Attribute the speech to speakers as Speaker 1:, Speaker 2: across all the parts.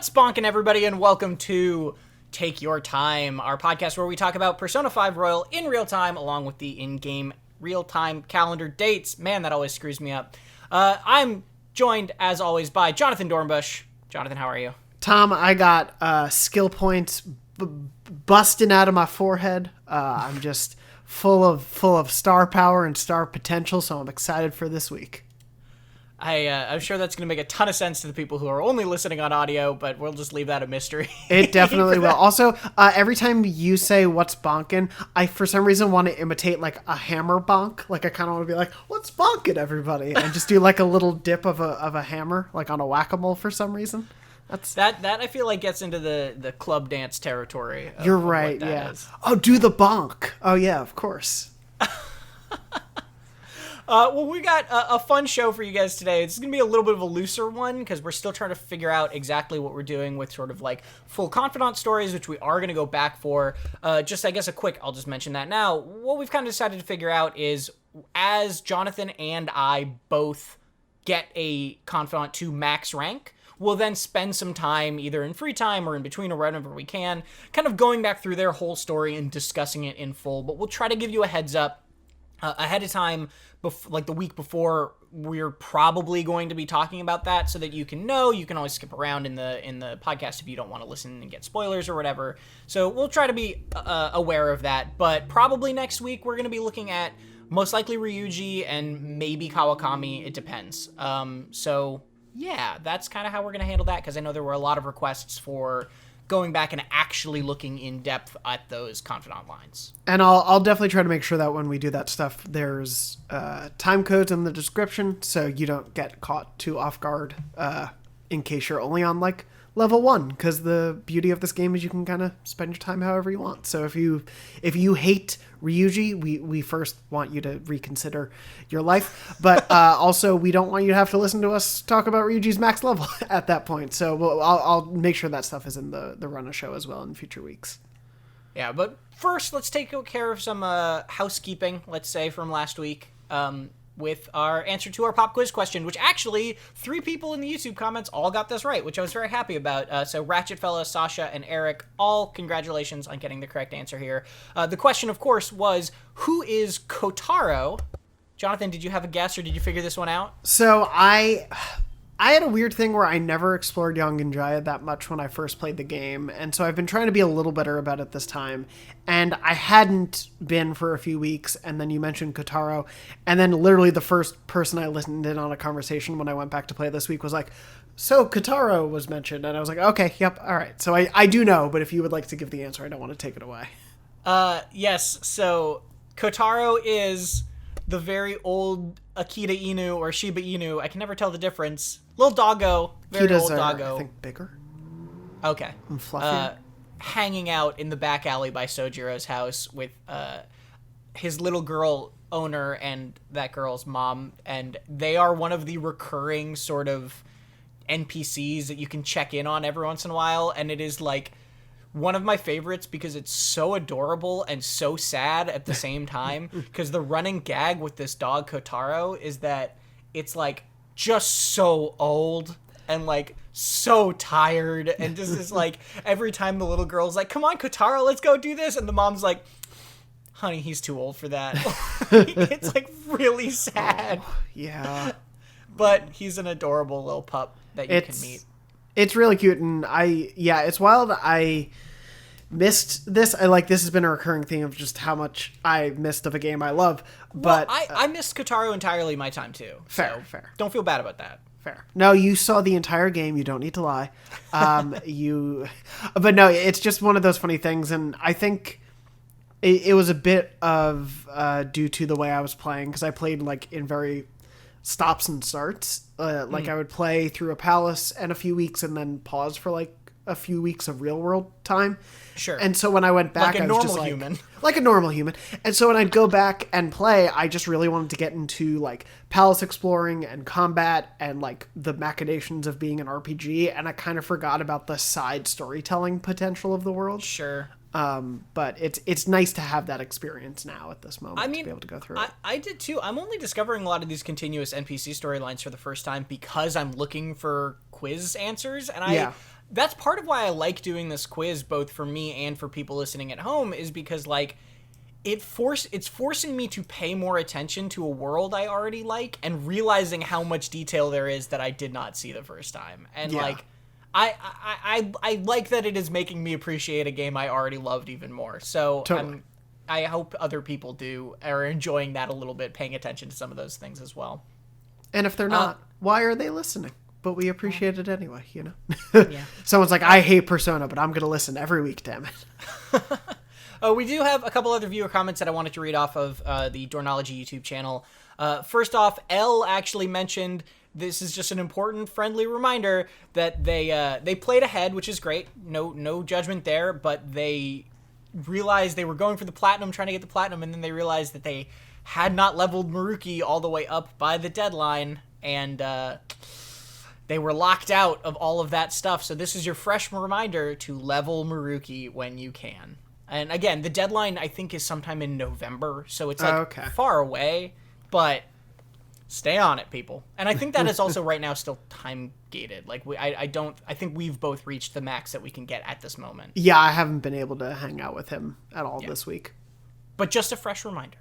Speaker 1: What's bonkin', everybody, and welcome to Take Your Time, our podcast where we talk about Persona 5 Royal in real time, along with the in-game real-time calendar dates. Man, that always screws me up. I'm joined, as always, by Jonathan Dornbush. Jonathan, how are you?
Speaker 2: Tom, I got skill points busting out of my forehead. I'm just full of star power and star potential, so I'm excited for this week.
Speaker 1: I'm sure that's going to make a ton of sense to the people who are only listening on audio, but we'll just leave that a mystery.
Speaker 2: It definitely will. Also, every time you say what's bonkin', I for some reason want to imitate like a hammer bonk. Like I kind of want to be like, what's bonkin', everybody? And just do like a little dip of a hammer, like on a whack-a-mole for some reason.
Speaker 1: That I feel like gets into the club dance territory.
Speaker 2: You're right, yeah. Oh, do the bonk. Oh, yeah, of course.
Speaker 1: Well, we got a fun show for you guys today. It's going to be a little bit of a looser one because we're still trying to figure out exactly what we're doing with sort of like full Confidant stories, which we are going to go back for. I'll just mention that now. What we've kind of decided to figure out is as Jonathan and I both get a Confidant to max rank, we'll then spend some time either in free time or in between or whenever we can, kind of going back through their whole story and discussing it in full. But we'll try to give you a heads up ahead of time, like the week before, we're probably going to be talking about that so that you can know. You can always skip around in the podcast if you don't want to listen and get spoilers or whatever. So we'll try to be aware of that. But probably next week we're going to be looking at most likely Ryuji and maybe Kawakami. It depends. So yeah, that's kind of how we're going to handle that because I know there were a lot of requests for going back and actually looking in depth at those Confidant lines.
Speaker 2: And I'll definitely try to make sure that when we do that stuff, there's time codes in the description so you don't get caught too off guard in case you're only on like level 1, because the beauty of this game is you can kind of spend your time however you want. So if you hate Ryuji, we first want you to reconsider your life, but also we don't want you to have to listen to us talk about Ryuji's max level at that point. So I'll make sure that stuff is in the run of show as well in future weeks.
Speaker 1: Yeah, but first let's take care of some housekeeping, let's say, from last week. With our answer to our pop quiz question, which actually 3 people in the YouTube comments all got this right, which I was very happy about. So Ratchet Fella, Sasha, and Eric, all congratulations on getting the correct answer here. The question, of course, was, who is Kotaro? Jonathan, did you have a guess or did you figure this one out?
Speaker 2: So I had a weird thing where I never explored Young Jaya that much when I first played the game, and so I've been trying to be a little better about it this time, and I hadn't been for a few weeks, and then you mentioned Kotaro, and then literally the first person I listened in on a conversation when I went back to play this week was like, so Kotaro was mentioned, and I was like, okay, yep, all right. So I do know, but if you would like to give the answer, I don't want to take it away.
Speaker 1: Yes, so Kotaro is the very old Akita Inu or Shiba Inu. I can never tell the difference. Little doggo, very
Speaker 2: Akitas
Speaker 1: old doggo.
Speaker 2: I think bigger.
Speaker 1: Okay.
Speaker 2: And fluffier.
Speaker 1: Hanging out in the back alley by Sojiro's house with his little girl owner and that girl's mom, and they are one of the recurring sort of NPCs that you can check in on every once in a while, and it is like one of my favorites because it's so adorable and so sad at the same time, because the running gag with this dog Kotaro is that it's like just so old and like so tired, and just is like every time the little girl's like, come on Kotaro, let's go do this, and the mom's like, honey, he's too old for that. It's like really sad.
Speaker 2: Oh, yeah.
Speaker 1: But he's an adorable little pup that you can meet.
Speaker 2: It's really cute, and it's wild. I missed this. This has been a recurring theme of just how much I missed of a game I love. But
Speaker 1: I missed Kotaro entirely my time too.
Speaker 2: Fair.
Speaker 1: Don't feel bad about that.
Speaker 2: Fair. No, you saw the entire game. You don't need to lie. But no, it's just one of those funny things, and I think it was a bit of due to the way I was playing, because I played like in very stops and starts. I would play through a palace and a few weeks and then pause for like a few weeks of real world time.
Speaker 1: Sure.
Speaker 2: And so when I went back,
Speaker 1: like a normal human.
Speaker 2: Like a normal human. And so when I'd go back and play, I just really wanted to get into like palace exploring and combat and like the machinations of being an RPG. And I kind of forgot about the side storytelling potential of the world.
Speaker 1: Sure.
Speaker 2: But it's nice to have that experience now at this moment, to be able to go through it.
Speaker 1: I did too. I'm only discovering a lot of these continuous NPC storylines for the first time because I'm looking for quiz answers, and that's part of why I like doing this quiz, both for me and for people listening at home, is because like it's forcing me to pay more attention to a world I already like and realizing how much detail there is that I did not see the first time. And like I like that it is making me appreciate a game I already loved even more. So
Speaker 2: Totally.
Speaker 1: I hope other people are enjoying that a little bit, paying attention to some of those things as well.
Speaker 2: And if they're not, why are they listening? But we appreciate it anyway, you know?
Speaker 1: Yeah.
Speaker 2: Someone's like, I hate Persona, but I'm going to listen every week, damn it.
Speaker 1: We do have a couple other viewer comments that I wanted to read off of the Dornology YouTube channel. First off, Elle actually mentioned, this is just an important friendly reminder that they played ahead, which is great. No judgment there, but they realized they were going for the platinum, trying to get the platinum, and then they realized that they had not leveled Maruki all the way up by the deadline, and they were locked out of all of that stuff. So this is your fresh reminder to level Maruki when you can. And again, the deadline, I think, is sometime in November, so it's like far away, but stay on it, people. And I think that is also right now still time gated. Like I think we've both reached the max that we can get at this moment.
Speaker 2: Yeah, I haven't been able to hang out with him at all this week.
Speaker 1: But just a fresh reminder.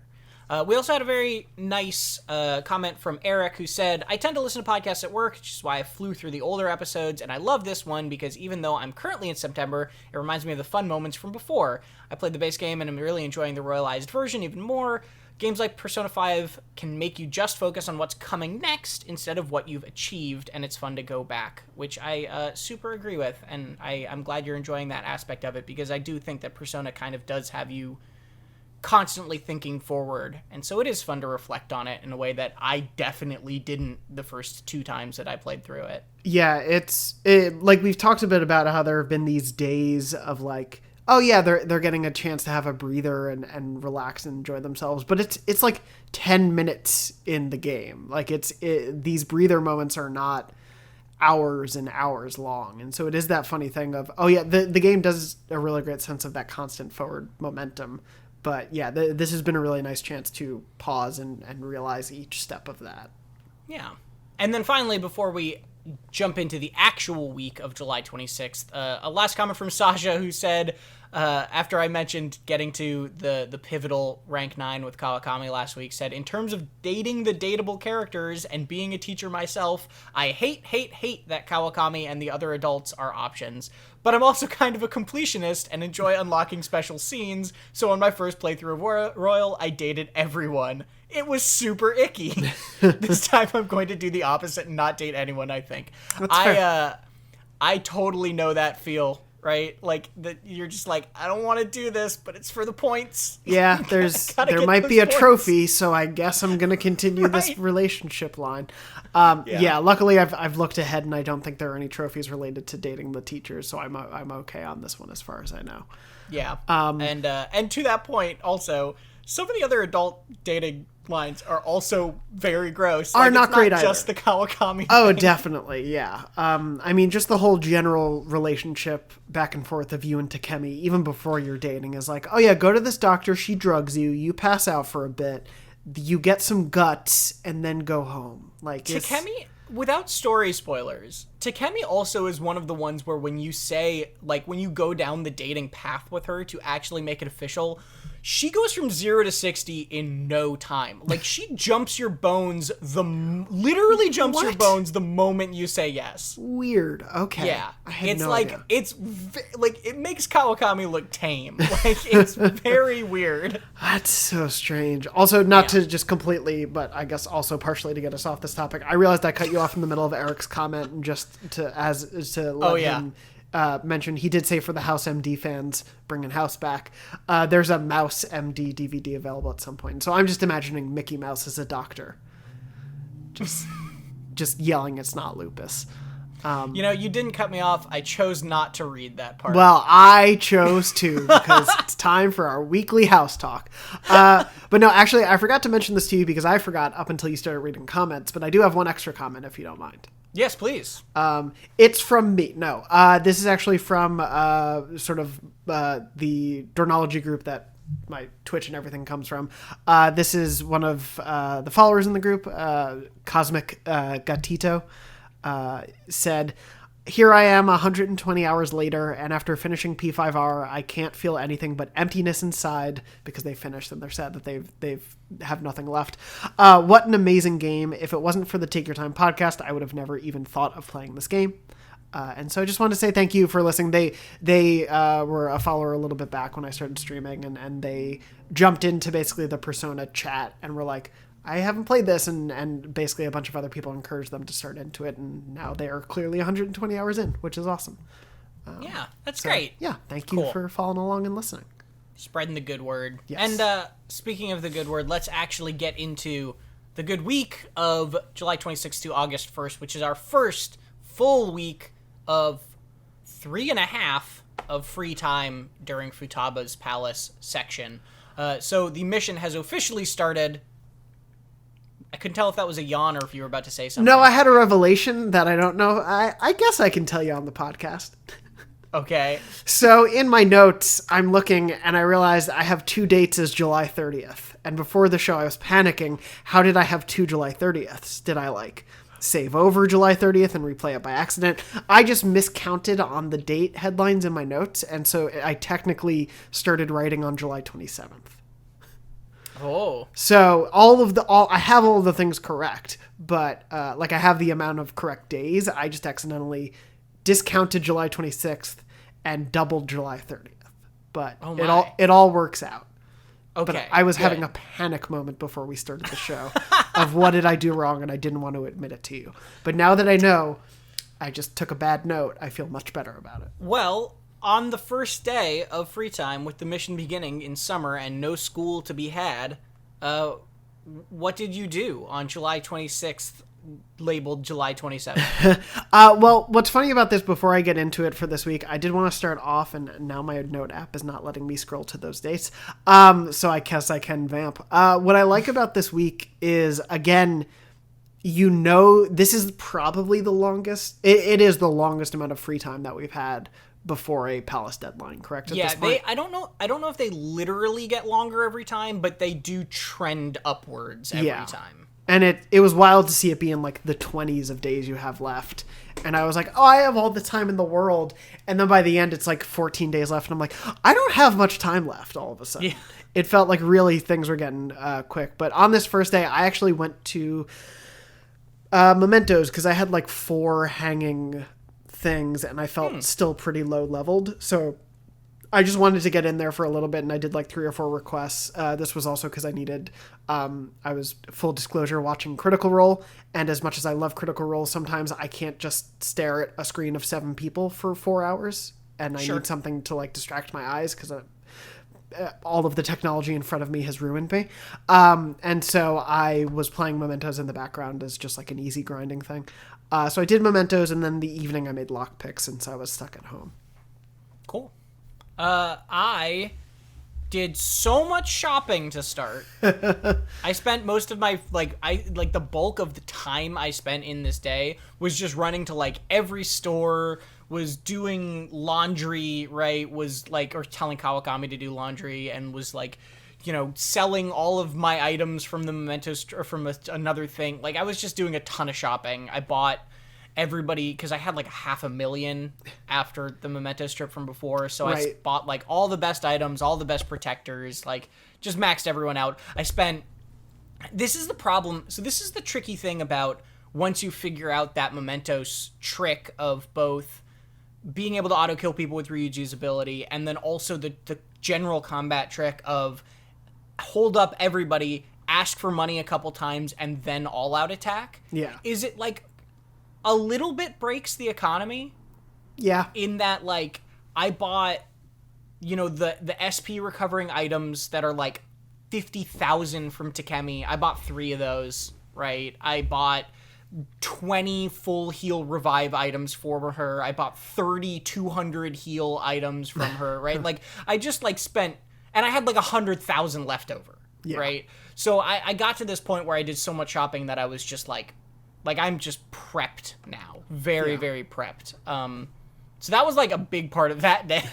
Speaker 1: We also had a very nice comment from Eric who said, I tend to listen to podcasts at work, which is why I flew through the older episodes, and I love this one because even though I'm currently in September, it reminds me of the fun moments from before. I played the base game and I'm really enjoying the royalized version even more. Games like Persona 5 can make you just focus on what's coming next instead of what you've achieved, and it's fun to go back, which I super agree with, and I'm glad you're enjoying that aspect of it because I do think that Persona kind of does have you constantly thinking forward, and so it is fun to reflect on it in a way that I definitely didn't the first 2 times that I played through it.
Speaker 2: Yeah, it's like we've talked a bit about how there have been these days of like, oh yeah, they're getting a chance to have a breather and relax and enjoy themselves, but it's like 10 minutes in the game. Like these breather moments are not hours and hours long, and so it is that funny thing of, oh yeah, the game does a really great sense of that constant forward momentum. But yeah, this has been a really nice chance to pause and realize each step of that.
Speaker 1: Yeah. And then finally, before we jump into the actual week of July 26th, a last comment from Sasha who said, after I mentioned getting to the pivotal rank 9 with Kawakami last week, said, in terms of dating the dateable characters and being a teacher myself, I hate that Kawakami and the other adults are options. But I'm also kind of a completionist and enjoy unlocking special scenes, so on my first playthrough of Royal, I dated everyone. It was super icky. This time I'm going to do the opposite and not date anyone, I think. I totally know that feel, right? Like, that you're just like, I don't want to do this, but it's for the points.
Speaker 2: Yeah, there might be a trophy, so I guess I'm going to continue this relationship line. Yeah, luckily I've looked ahead and I don't think there are any trophies related to dating the teachers, so I'm okay on this one as far as I know.
Speaker 1: Yeah. And to that point also, some of the other adult dating lines are also very gross.
Speaker 2: Are not great either.
Speaker 1: Just the Kawakami
Speaker 2: Oh,
Speaker 1: thing.
Speaker 2: definitely, yeah. I mean, just the whole general relationship back and forth of you and Takemi, even before you're dating, is like, oh yeah, go to this doctor, she drugs you, you pass out for a bit, you get some guts, and then go home. Like,
Speaker 1: Takemi, without story spoilers, Takemi also is one of the ones where when you say, like, when you go down the dating path with her to actually make it official, she goes from 0 to 60 in no time. Like, she jumps your bones, literally jumps your bones the moment you say yes.
Speaker 2: Weird. Okay.
Speaker 1: Yeah.
Speaker 2: I had
Speaker 1: It's
Speaker 2: no
Speaker 1: like,
Speaker 2: idea.
Speaker 1: it makes Kawakami look tame. Like, it's very weird.
Speaker 2: That's so strange. Also, not to just completely, but I guess also partially to get us off this topic, I realized I cut you off in the middle of Eric's comment, and just to let him mention, he did say for the House MD fans, bringing House back, there's a Mouse MD DVD available at some point. So I'm just imagining Mickey Mouse as a doctor, just yelling, "It's not lupus."
Speaker 1: You didn't cut me off. I chose not to read that part.
Speaker 2: Well, I chose to because it's time for our weekly house talk. But no, actually, I forgot to mention this to you because I forgot up until you started reading comments. But I do have one extra comment, if you don't mind.
Speaker 1: Yes, please.
Speaker 2: It's from me. No, this is actually from the Dornology group that my Twitch and everything comes from. This is one of the followers in the group, Cosmic Gatito. Said, here I am 120 hours later, and after finishing P5R, I can't feel anything but emptiness inside because they finished and they're sad that they've have nothing left. What an amazing game. If it wasn't for the Take Your Time podcast, I would have never even thought of playing this game. And so I just wanted to say thank you for listening. They were a follower a little bit back when I started streaming, and they jumped into basically the Persona chat and were like, I haven't played this, and basically a bunch of other people encouraged them to start into it, and now they are clearly 120 hours in, which is awesome.
Speaker 1: Yeah, that's great.
Speaker 2: Yeah, thank you for following along and listening.
Speaker 1: Spreading the good word.
Speaker 2: Yes.
Speaker 1: And speaking of the good word, let's actually get into the good week of July 26th to August 1st, which is our first full week of 3.5 of free time during Futaba's Palace section. So the mission has officially started. I couldn't tell if that was a yawn or if you were about to say something.
Speaker 2: No, I had a revelation that I don't know. I guess I can tell you on the podcast.
Speaker 1: Okay.
Speaker 2: So in my notes, I'm looking and I realized I have 2 dates as July 30th. And before the show, I was panicking. How did I have 2 July 30ths? Did I save over July 30th and replay it by accident? I just miscounted on the date headlines in my notes. And so I technically started writing on July 27th.
Speaker 1: Oh.
Speaker 2: So I have all of the things correct, but I have the amount of correct days. I just accidentally discounted July 26th and doubled July 30th. But it all works out.
Speaker 1: Okay.
Speaker 2: But I was having a panic moment before we started the show of what did I do wrong, and I didn't want to admit it to you. But now that I know, I just took a bad note. I feel much better about it.
Speaker 1: Well, on the first day of free time, with the mission beginning in summer and no school to be had, what did you do on July 26th, labeled July 27th?
Speaker 2: Well, what's funny about this, before I get into it for this week, I did want to start off, and now my note app is not letting me scroll to those dates, so I guess I can vamp. What I like about this week is, again, this is probably the longest, it is the longest amount of free time that we've had before a Palace deadline, correct?
Speaker 1: Yeah, I don't know if they literally get longer every time, but they do trend upwards every time.
Speaker 2: And it was wild to see it be in the 20s of days you have left. And I was like, oh, I have all the time in the world. And then by the end, it's 14 days left. And I'm like, I don't have much time left all of a sudden. Yeah. It felt like really things were getting quick. But on this first day, I actually went to Mementos because I had 4 hanging things and I felt still pretty low leveled. So I just wanted to get in there for a little bit, and I did 3 or 4 requests. This was also because I needed, I was, full disclosure, watching Critical Role, and as much as I love Critical Role, sometimes I can't just stare at a screen of 7 people for 4 hours, and I need something to distract my eyes because all of the technology in front of me has ruined me. And so I was playing Mementos in the background as just an easy grinding thing. So I did Mementos, and then the evening I made lockpicks since I was stuck at home.
Speaker 1: Cool. I did so much shopping to start. I spent most of my, the bulk of the time I spent in this day was just running to, every store, was doing laundry, right? Was, or telling Kawakami to do laundry, and was, selling all of my items from the Mementos, or from another thing. I was just doing a ton of shopping. I bought everybody, because I had 500,000 after the Memento strip from before, so I bought all the best items, all the best protectors, just maxed everyone out. This is the problem, so this is the tricky thing about once you figure out that Mementos trick of both being able to auto kill people with Ryuji's ability, and then also the general combat trick of hold up everybody, ask for money a couple times, and then all out attack.
Speaker 2: Yeah.
Speaker 1: Is it a little bit breaks the economy?
Speaker 2: Yeah.
Speaker 1: In that, I bought, the SP recovering items that are 50,000 from Takemi. I bought 3 of those, right? I bought 20 full heal revive items for her. I bought 200 heal items from her, right? I just spent, and I had 100,000 left over, right? So I got to this point where I did so much shopping that I was just I'm just prepped now. Very, very prepped. So that was a big part of that day,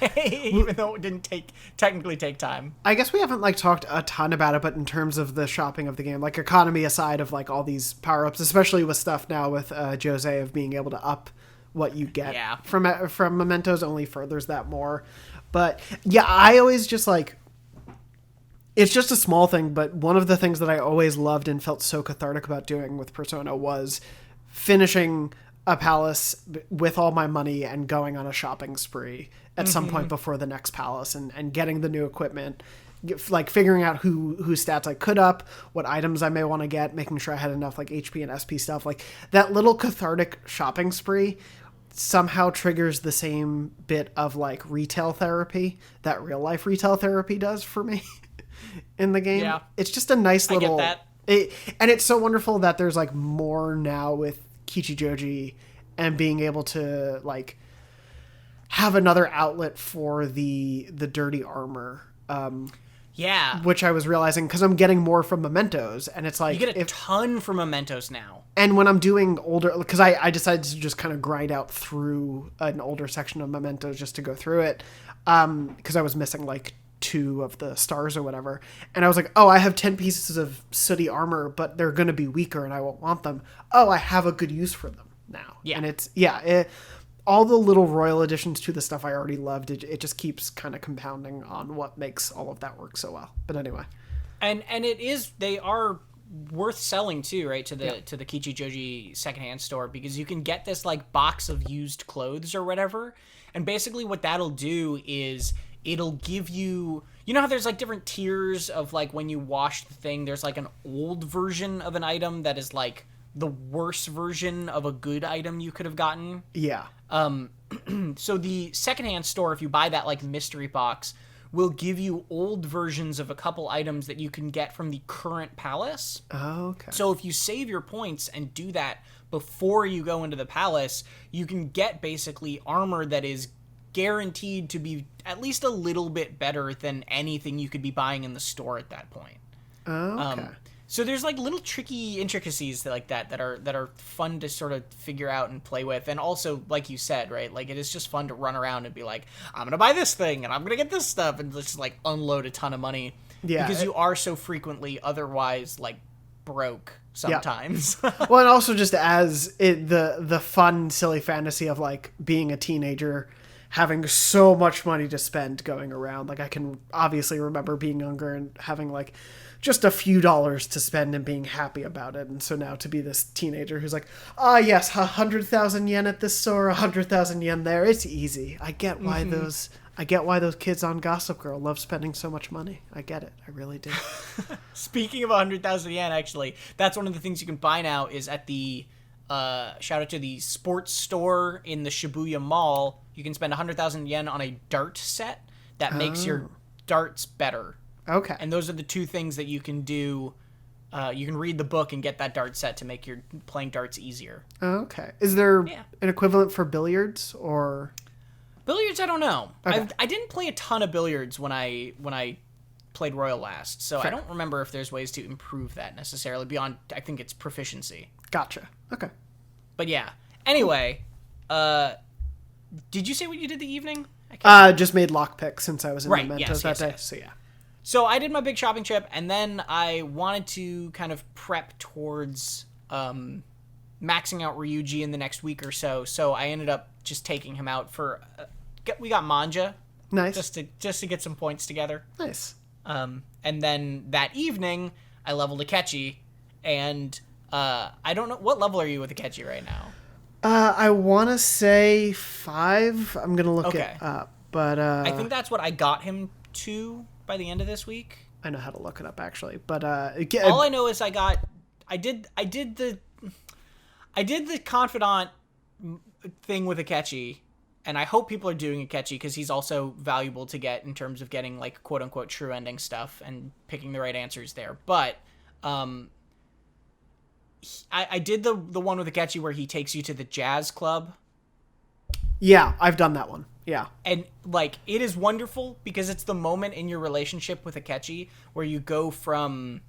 Speaker 1: even though it didn't technically take time.
Speaker 2: I guess we haven't talked a ton about it, but in terms of the shopping of the game, economy aside of all these power-ups, especially with stuff now with Jose of being able to up what you get
Speaker 1: Yeah.
Speaker 2: from mementos only furthers that more. But yeah, I always just like, it's just a small thing, but one of the things that I always loved and felt so cathartic about doing with Persona was finishing a palace with all my money and going on a shopping spree at some point before the next palace and getting the new equipment, like figuring out whose stats I could up, what items I may want to get, making sure I had enough like HP and SP stuff. Like that little cathartic shopping spree somehow triggers the same bit of like retail therapy that real life retail therapy does for me in the game. Yeah. It's just a nice little,
Speaker 1: I get that.
Speaker 2: And it's so wonderful that there's like more now with Kichijoji and being able to like have another outlet for the dirty armor.
Speaker 1: Yeah.
Speaker 2: Which I was realizing because I'm getting more from mementos, and it's like
Speaker 1: you get a ton from mementos now.
Speaker 2: And when I'm doing older, because I decided to just kind of grind out through an older section of mementos just to go through it, because I was missing like 2 of the stars or whatever, and I was like, oh, I have 10 pieces of sooty armor, but they're going to be weaker, and I won't want them. Oh, I have a good use for them now.
Speaker 1: Yeah,
Speaker 2: and it's all the little royal additions to the stuff I already loved, it just keeps kind of compounding on what makes all of that work so well. But anyway.
Speaker 1: And they are worth selling too, right? To the Kichijoji secondhand store, because you can get this like box of used clothes or whatever. And basically what that'll do is it'll give you know how there's like different tiers of like when you wash the thing, there's like an old version of an item that is like the worst version of a good item you could have gotten.
Speaker 2: Yeah.
Speaker 1: So the secondhand store, if you buy that like mystery box, will give you old versions of a couple items that you can get from the current palace.
Speaker 2: Oh, okay.
Speaker 1: So if you save your points and do that before you go into the palace, you can get basically armor that is guaranteed to be at least a little bit better than anything you could be buying in the store at that point.
Speaker 2: Oh, okay.
Speaker 1: So there's like little tricky intricacies like that are fun to sort of figure out and play with. And also, like you said, right, like it is just fun to run around and be like, I'm going to buy this thing and I'm going to get this stuff and just like unload a ton of money.
Speaker 2: Yeah.
Speaker 1: Because you are so frequently otherwise like broke sometimes.
Speaker 2: Yeah. Well, and also just as the fun, silly fantasy of like being a teenager, having so much money to spend going around. Like I can obviously remember being younger and having like just a few dollars to spend and being happy about it. And so now to be this teenager who's like, yes, 100,000 yen at this store, 100,000 yen there. It's easy. I get why those kids on Gossip Girl love spending so much money. I get it. I really do.
Speaker 1: Speaking of 100,000 yen, actually, that's one of the things you can buy now is at the, shout out to the sports store in the Shibuya Mall. You can spend 100,000 yen on a dart set that makes your darts better.
Speaker 2: Okay.
Speaker 1: And those are the 2 things that you can do. You can read the book and get that dart set to make your playing darts easier.
Speaker 2: Okay. Is there an equivalent for billiards or?
Speaker 1: Billiards, I don't know.
Speaker 2: Okay.
Speaker 1: I didn't play a ton of billiards when I played Royal last, so
Speaker 2: Fair.
Speaker 1: I don't remember if there's ways to improve that necessarily beyond, I think it's proficiency.
Speaker 2: Gotcha. Okay.
Speaker 1: But yeah. Anyway, did you say what you did the evening?
Speaker 2: Just made lockpick since I was in Mementos that day.
Speaker 1: Yes.
Speaker 2: So yeah.
Speaker 1: So I did my big shopping trip, and then I wanted to kind of prep towards maxing out Ryuji in the next week or so. So I ended up just taking him out for. We got Manja.
Speaker 2: Nice.
Speaker 1: Just to get some points together.
Speaker 2: Nice.
Speaker 1: And then that evening, I leveled Akechi, and I don't know what level are you with Akechi right now.
Speaker 2: I want to say 5. I'm gonna look it up, but
Speaker 1: I think that's what I got him to by the end of this week.
Speaker 2: I know how to look it up actually, but
Speaker 1: all I know is I did the Confidant thing with Akechi, and I hope people are doing Akechi because he's also valuable to get in terms of getting like quote unquote true ending stuff and picking the right answers there. But I did the one with Akechi where he takes you to the jazz club.
Speaker 2: Yeah, I've done that one. Yeah.
Speaker 1: And, like, it is wonderful because it's the moment in your relationship with Akechi where you go from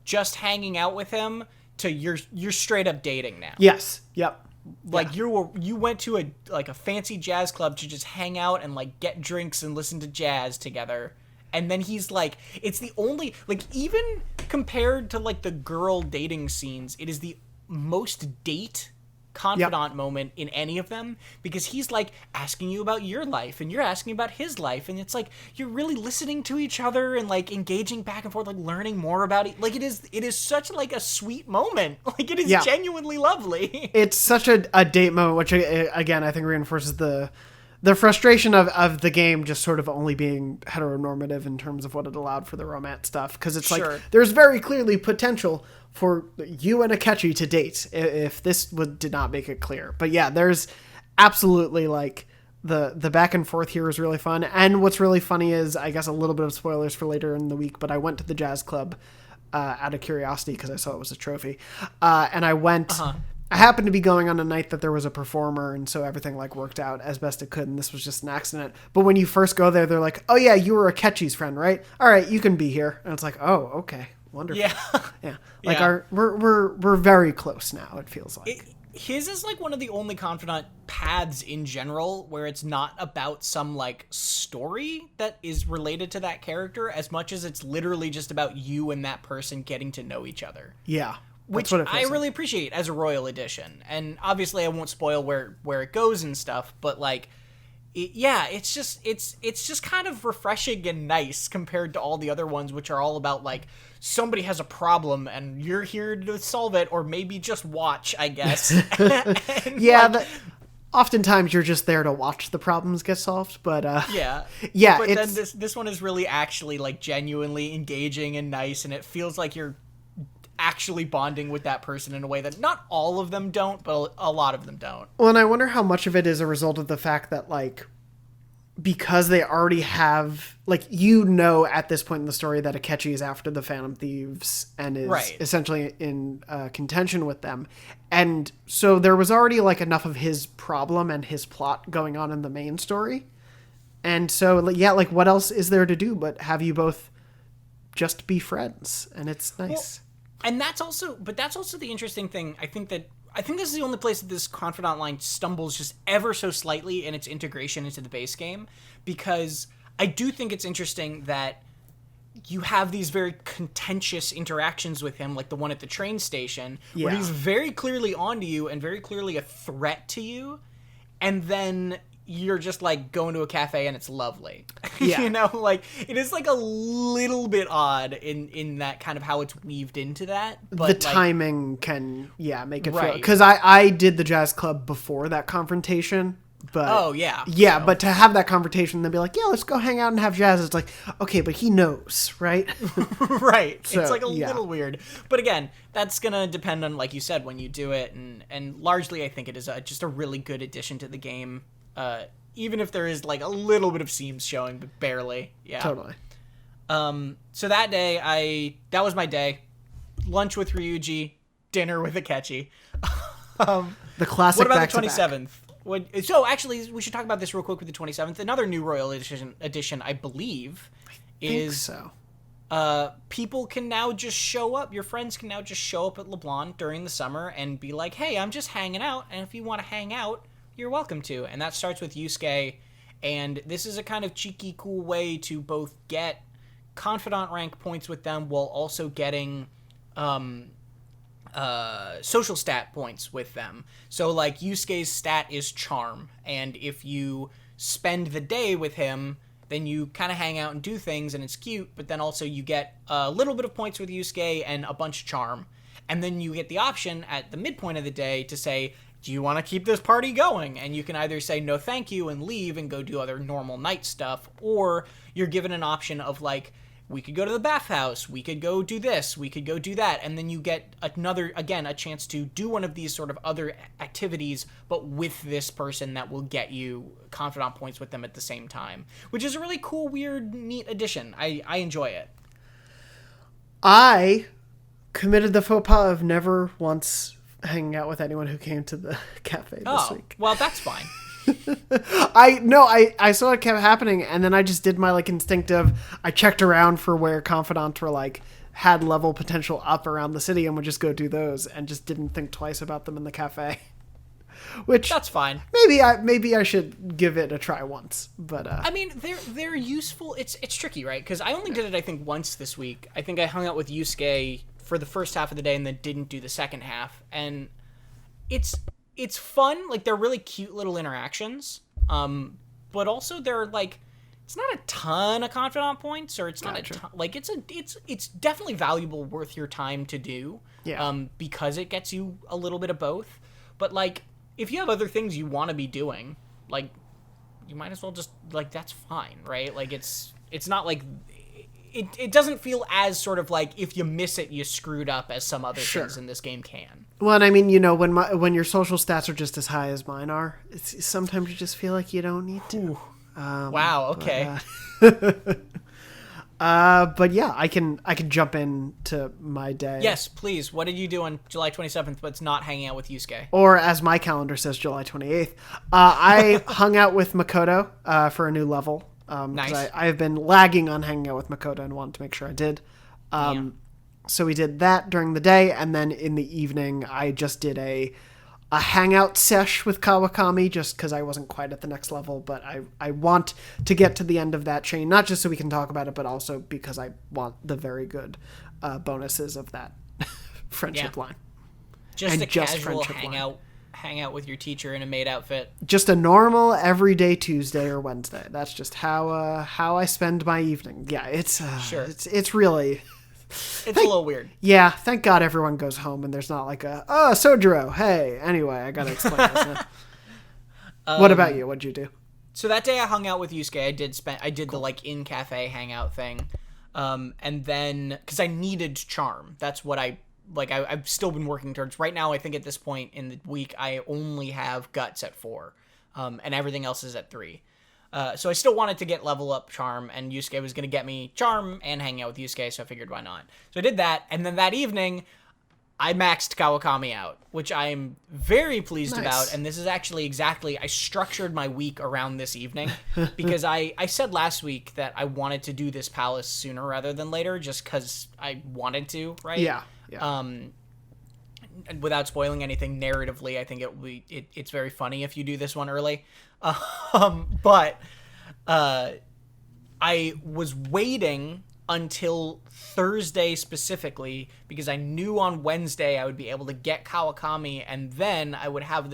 Speaker 1: just hanging out with him to you're straight up dating now.
Speaker 2: Yes. Yep.
Speaker 1: Like, you went to a fancy jazz club to just hang out and, like, get drinks and listen to jazz together. And then he's, like, it's the only, like, even compared to, like, the girl dating scenes, it is the most date confidant moment in any of them, because he's like asking you about your life and you're asking about his life, and it's like you're really listening to each other and like engaging back and forth, like learning more about it. Like it is such like a sweet moment. Like it is genuinely lovely.
Speaker 2: It's such a date moment, which again I think reinforces the frustration of the game just sort of only being heteronormative in terms of what it allowed for the romance stuff, because it's like there's very clearly potential for you and Akechi to date if this did not make it clear. But yeah, there's absolutely like the back and forth here is really fun. And what's really funny is, I guess a little bit of spoilers for later in the week, but I went to the jazz club out of curiosity because I saw it was a trophy, and I went. I happened to be going on a night that there was a performer, and so everything like worked out as best it could, and this was just an accident. But when you first go there, they're like, "Oh yeah, you were Akechi's friend, right? All right, you can be here." And it's like, "Oh, okay, wonderful." Yeah. Like we're very close now. It feels like
Speaker 1: his is like one of the only confidant paths in general where it's not about some like story that is related to that character as much as it's literally just about you and that person getting to know each other.
Speaker 2: Yeah.
Speaker 1: Which I really appreciate as a Royal Edition. And obviously I won't spoil where it goes and stuff, but like, it's just kind of refreshing and nice compared to all the other ones, which are all about like, somebody has a problem and you're here to solve it, or maybe just watch, I guess.
Speaker 2: Oftentimes you're just there to watch the problems get solved, but
Speaker 1: But then this one is really actually like genuinely engaging and nice, and it feels like you're actually bonding with that person in a way that not all of them don't, but a lot of them don't.
Speaker 2: Well, and I wonder how much of it is a result of the fact that like, because they already have like, at this point in the story that Akechi is after the Phantom Thieves and is essentially in contention with them, and so there was already like enough of his problem and his plot going on in the main story, and so like what else is there to do but have you both just be friends, and it's nice.
Speaker 1: And that's also the interesting thing. I think this is the only place that this confidant line stumbles just ever so slightly in its integration into the base game, because I do think it's interesting that you have these very contentious interactions with him, like the one at the train station, where he's very clearly onto you and very clearly a threat to you, and then you're just like going to a cafe and it's lovely. Like it is like a little bit odd in that kind of how it's weaved into that, but
Speaker 2: the timing can make it feel, because I did the jazz club before that confrontation, but but to have that confrontation and then be like, let's go hang out and have jazz, it's like, okay, but he knows, right?
Speaker 1: Right. So, it's like a little weird, but again, that's gonna depend on, like you said, when you do it, and largely I think it is just a really good addition to the game. Even if there is like a little bit of seams showing, but barely. Yeah.
Speaker 2: Totally.
Speaker 1: So that day, that was my day. Lunch with Ryuji, dinner with Akechi.
Speaker 2: The classic.
Speaker 1: What about the 27th? So actually, we should talk about this real quick with the 27th. Another new Royal Edition, I believe, is people can now just show up. Your friends can now just show up at LeBlanc during the summer and be like, hey, I'm just hanging out. And if you want to hang out, you're welcome to. And that starts with Yusuke, and this is a kind of cheeky, cool way to both get confidant rank points with them while also getting social stat points with them. So like Yusuke's stat is charm, and if you spend the day with him, then you kind of hang out and do things and it's cute, but then also you get a little bit of points with Yusuke and a bunch of charm. And then you get the option at the midpoint of the day to say, do you want to keep this party going? And you can either say no thank you and leave and go do other normal night stuff, or you're given an option of like, we could go to the bathhouse, we could go do this, we could go do that, and then you get a chance to do one of these sort of other activities, but with this person that will get you confidant points with them at the same time, which is a really cool, weird, neat addition. I enjoy it.
Speaker 2: I committed the faux pas of never once hanging out with anyone who came to the cafe this week.
Speaker 1: Well, that's fine.
Speaker 2: I saw it kept happening, and then I just did my like instinctive, I checked around for where confidants were like had level potential up around the city and would just go do those, and just didn't think twice about them in the cafe. Which
Speaker 1: that's fine.
Speaker 2: Maybe I should give it a try once, but
Speaker 1: I mean, they're useful. It's tricky, right? Because I only did it I think once this week. I think I hung out with Yusuke for the first half of the day and then didn't do the second half, and it's it's fun. Like, they're really cute little interactions. But also they're like, it's not a ton of confidant points, or it's not a ton, like, it's definitely valuable, worth your time to do.
Speaker 2: Yeah.
Speaker 1: Because it gets you a little bit of both. But, like, if you have other things you want to be doing, like, you might as well just, like, that's fine, right? Like, it's not like, it doesn't feel as sort of like, if you miss it, you screwed up, as some other things in this game can.
Speaker 2: Well, and I mean, you know, when your social stats are just as high as mine are, sometimes you just feel like you don't need to.
Speaker 1: Wow, okay.
Speaker 2: But yeah, I can jump into my day.
Speaker 1: Yes, please. What did you do on July 27th, but it's not hanging out with Yusuke?
Speaker 2: Or as my calendar says, July 28th. I hung out with Makoto for a new level.
Speaker 1: Nice.
Speaker 2: I have been lagging on hanging out with Makoto and wanted to make sure I did. So we did that during the day, and then in the evening, I just did a hangout sesh with Kawakami, just because I wasn't quite at the next level, but I want to get to the end of that chain, not just so we can talk about it, but also because I want the very good bonuses of that friendship line.
Speaker 1: Just a casual hangout with your teacher in a maid outfit.
Speaker 2: Just a normal everyday Tuesday or Wednesday. That's just how I spend my evening. Yeah, it's
Speaker 1: sure.
Speaker 2: It's really.
Speaker 1: It's a little weird.
Speaker 2: Yeah, thank God everyone goes home and there's not like Sojiro, hey. Anyway, I gotta explain this now. What about you? What'd you do?
Speaker 1: So that day I hung out with Yusuke. I did the like in cafe hangout thing, and then because I needed charm, that's what I've still been working towards. Right now, I think at this point in the week I only have guts at 4, and everything else is at 3. So I still wanted to get level up charm, and Yusuke was going to get me charm and hang out with Yusuke, so I figured why not. So I did that, and then that evening, I maxed Kawakami out, which I am very pleased about, and this is actually I structured my week around this evening, because I said last week that I wanted to do this palace sooner rather than later, just because I wanted to, right?
Speaker 2: Yeah.
Speaker 1: Without spoiling anything narratively, I think it's very funny if you do this one early. But I was waiting until Thursday specifically because I knew on Wednesday I would be able to get Kawakami, and then I would have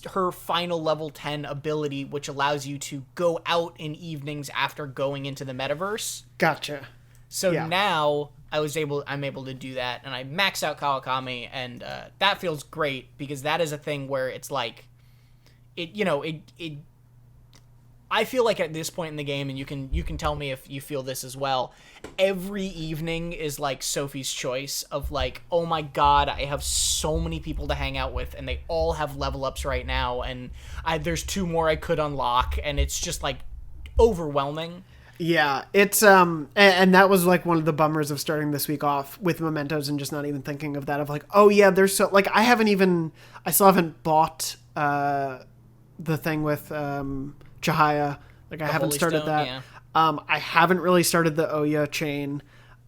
Speaker 1: her final level 10 ability, which allows you to go out in evenings after going into the metaverse.
Speaker 2: Gotcha.
Speaker 1: So now I'm able to do that, and I max out Kawakami, and that feels great because that is a thing where it's like, I feel like at this point in the game, and you can tell me if you feel this as well, every evening is like Sophie's choice of like, oh my god, I have so many people to hang out with, and they all have level ups right now, and there's 2 more I could unlock, and it's just like overwhelming.
Speaker 2: Yeah, it's and that was like one of the bummers of starting this week off with mementos and just not even thinking of that, of like, oh yeah, there's so like I still haven't bought the thing with Chihaya. Like I haven't started
Speaker 1: Stone,
Speaker 2: that.
Speaker 1: Yeah.
Speaker 2: I haven't really started the Oya chain.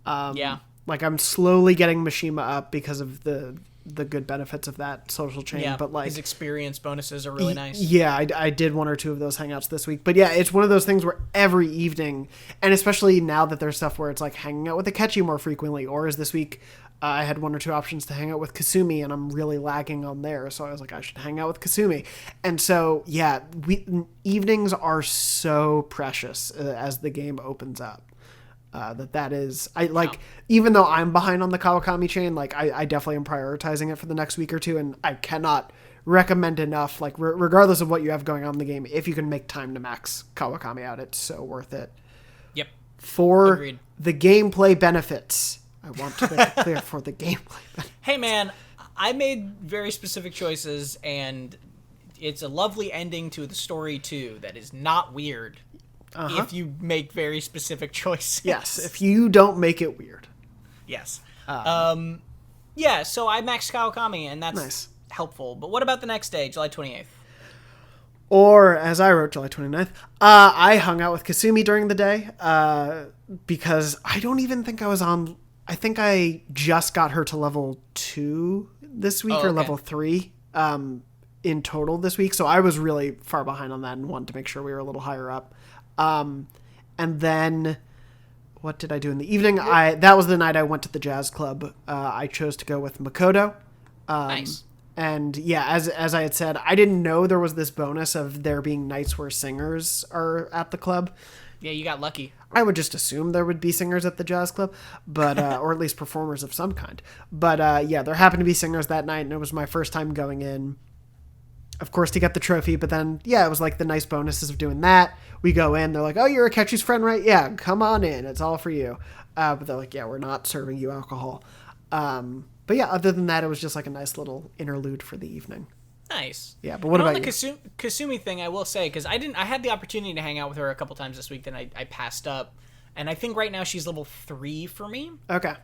Speaker 1: Yeah.
Speaker 2: Like I'm slowly getting Mishima up because of the good benefits of that social chain.
Speaker 1: Yeah,
Speaker 2: but like
Speaker 1: his experience bonuses are really nice.
Speaker 2: Yeah, I did 1 or 2 of those hangouts this week. But yeah, it's one of those things where every evening, and especially now that there's stuff where it's like hanging out with Akechi more frequently, or as this week, I had 1 or 2 options to hang out with Kasumi, and I'm really lagging on there. So I was like, I should hang out with Kasumi. And so, yeah, evenings are so precious as the game opens up. That is, even though I'm behind on the Kawakami chain, like I definitely am prioritizing it for the next week or 2, and I cannot recommend enough, like regardless of what you have going on in the game, if you can make time to max Kawakami out, it's so worth it.
Speaker 1: Yep.
Speaker 2: For
Speaker 1: Agreed.
Speaker 2: The gameplay benefits. I want to make it clear for the gameplay benefits.
Speaker 1: Hey man, I made very specific choices, and it's a lovely ending to the story too that is not weird. If you make very specific choices.
Speaker 2: Yes, if you don't make it weird.
Speaker 1: Yes. Yeah, so I maxed Kawakami, and that's
Speaker 2: nice.
Speaker 1: Helpful. But what about the next day, July 28th?
Speaker 2: Or, as I wrote, July 29th, I hung out with Kasumi during the day because I don't even think I was on... I think I just got her to level 2 this week, or level 3 in total this week. So I was really far behind on that and wanted to make sure we were a little higher up. And then what did I do in the evening? That was the night I went to the jazz club. I chose to go with Makoto.
Speaker 1: Nice.
Speaker 2: And yeah, as I had said, I didn't know there was this bonus of there being nights where singers are at the club.
Speaker 1: Yeah, you got lucky.
Speaker 2: I would just assume there would be singers at the jazz club, but or at least performers of some kind. But yeah, there happened to be singers that night, and it was my first time going in. Of course, to get the trophy, but then yeah, it was like the nice bonuses of doing that. We go in, they're like, "Oh, you're Akechi's friend, right? Yeah, come on in. It's all for you." But they're like, "Yeah, we're not serving you alcohol." But yeah, other than that, it was just like a nice little interlude for the evening.
Speaker 1: Nice.
Speaker 2: Yeah, but what about
Speaker 1: the
Speaker 2: you?
Speaker 1: Kasumi thing, I will say, because I had the opportunity to hang out with her a couple times this week, then I passed up, and I think right now she's level 3 for me.
Speaker 2: Okay.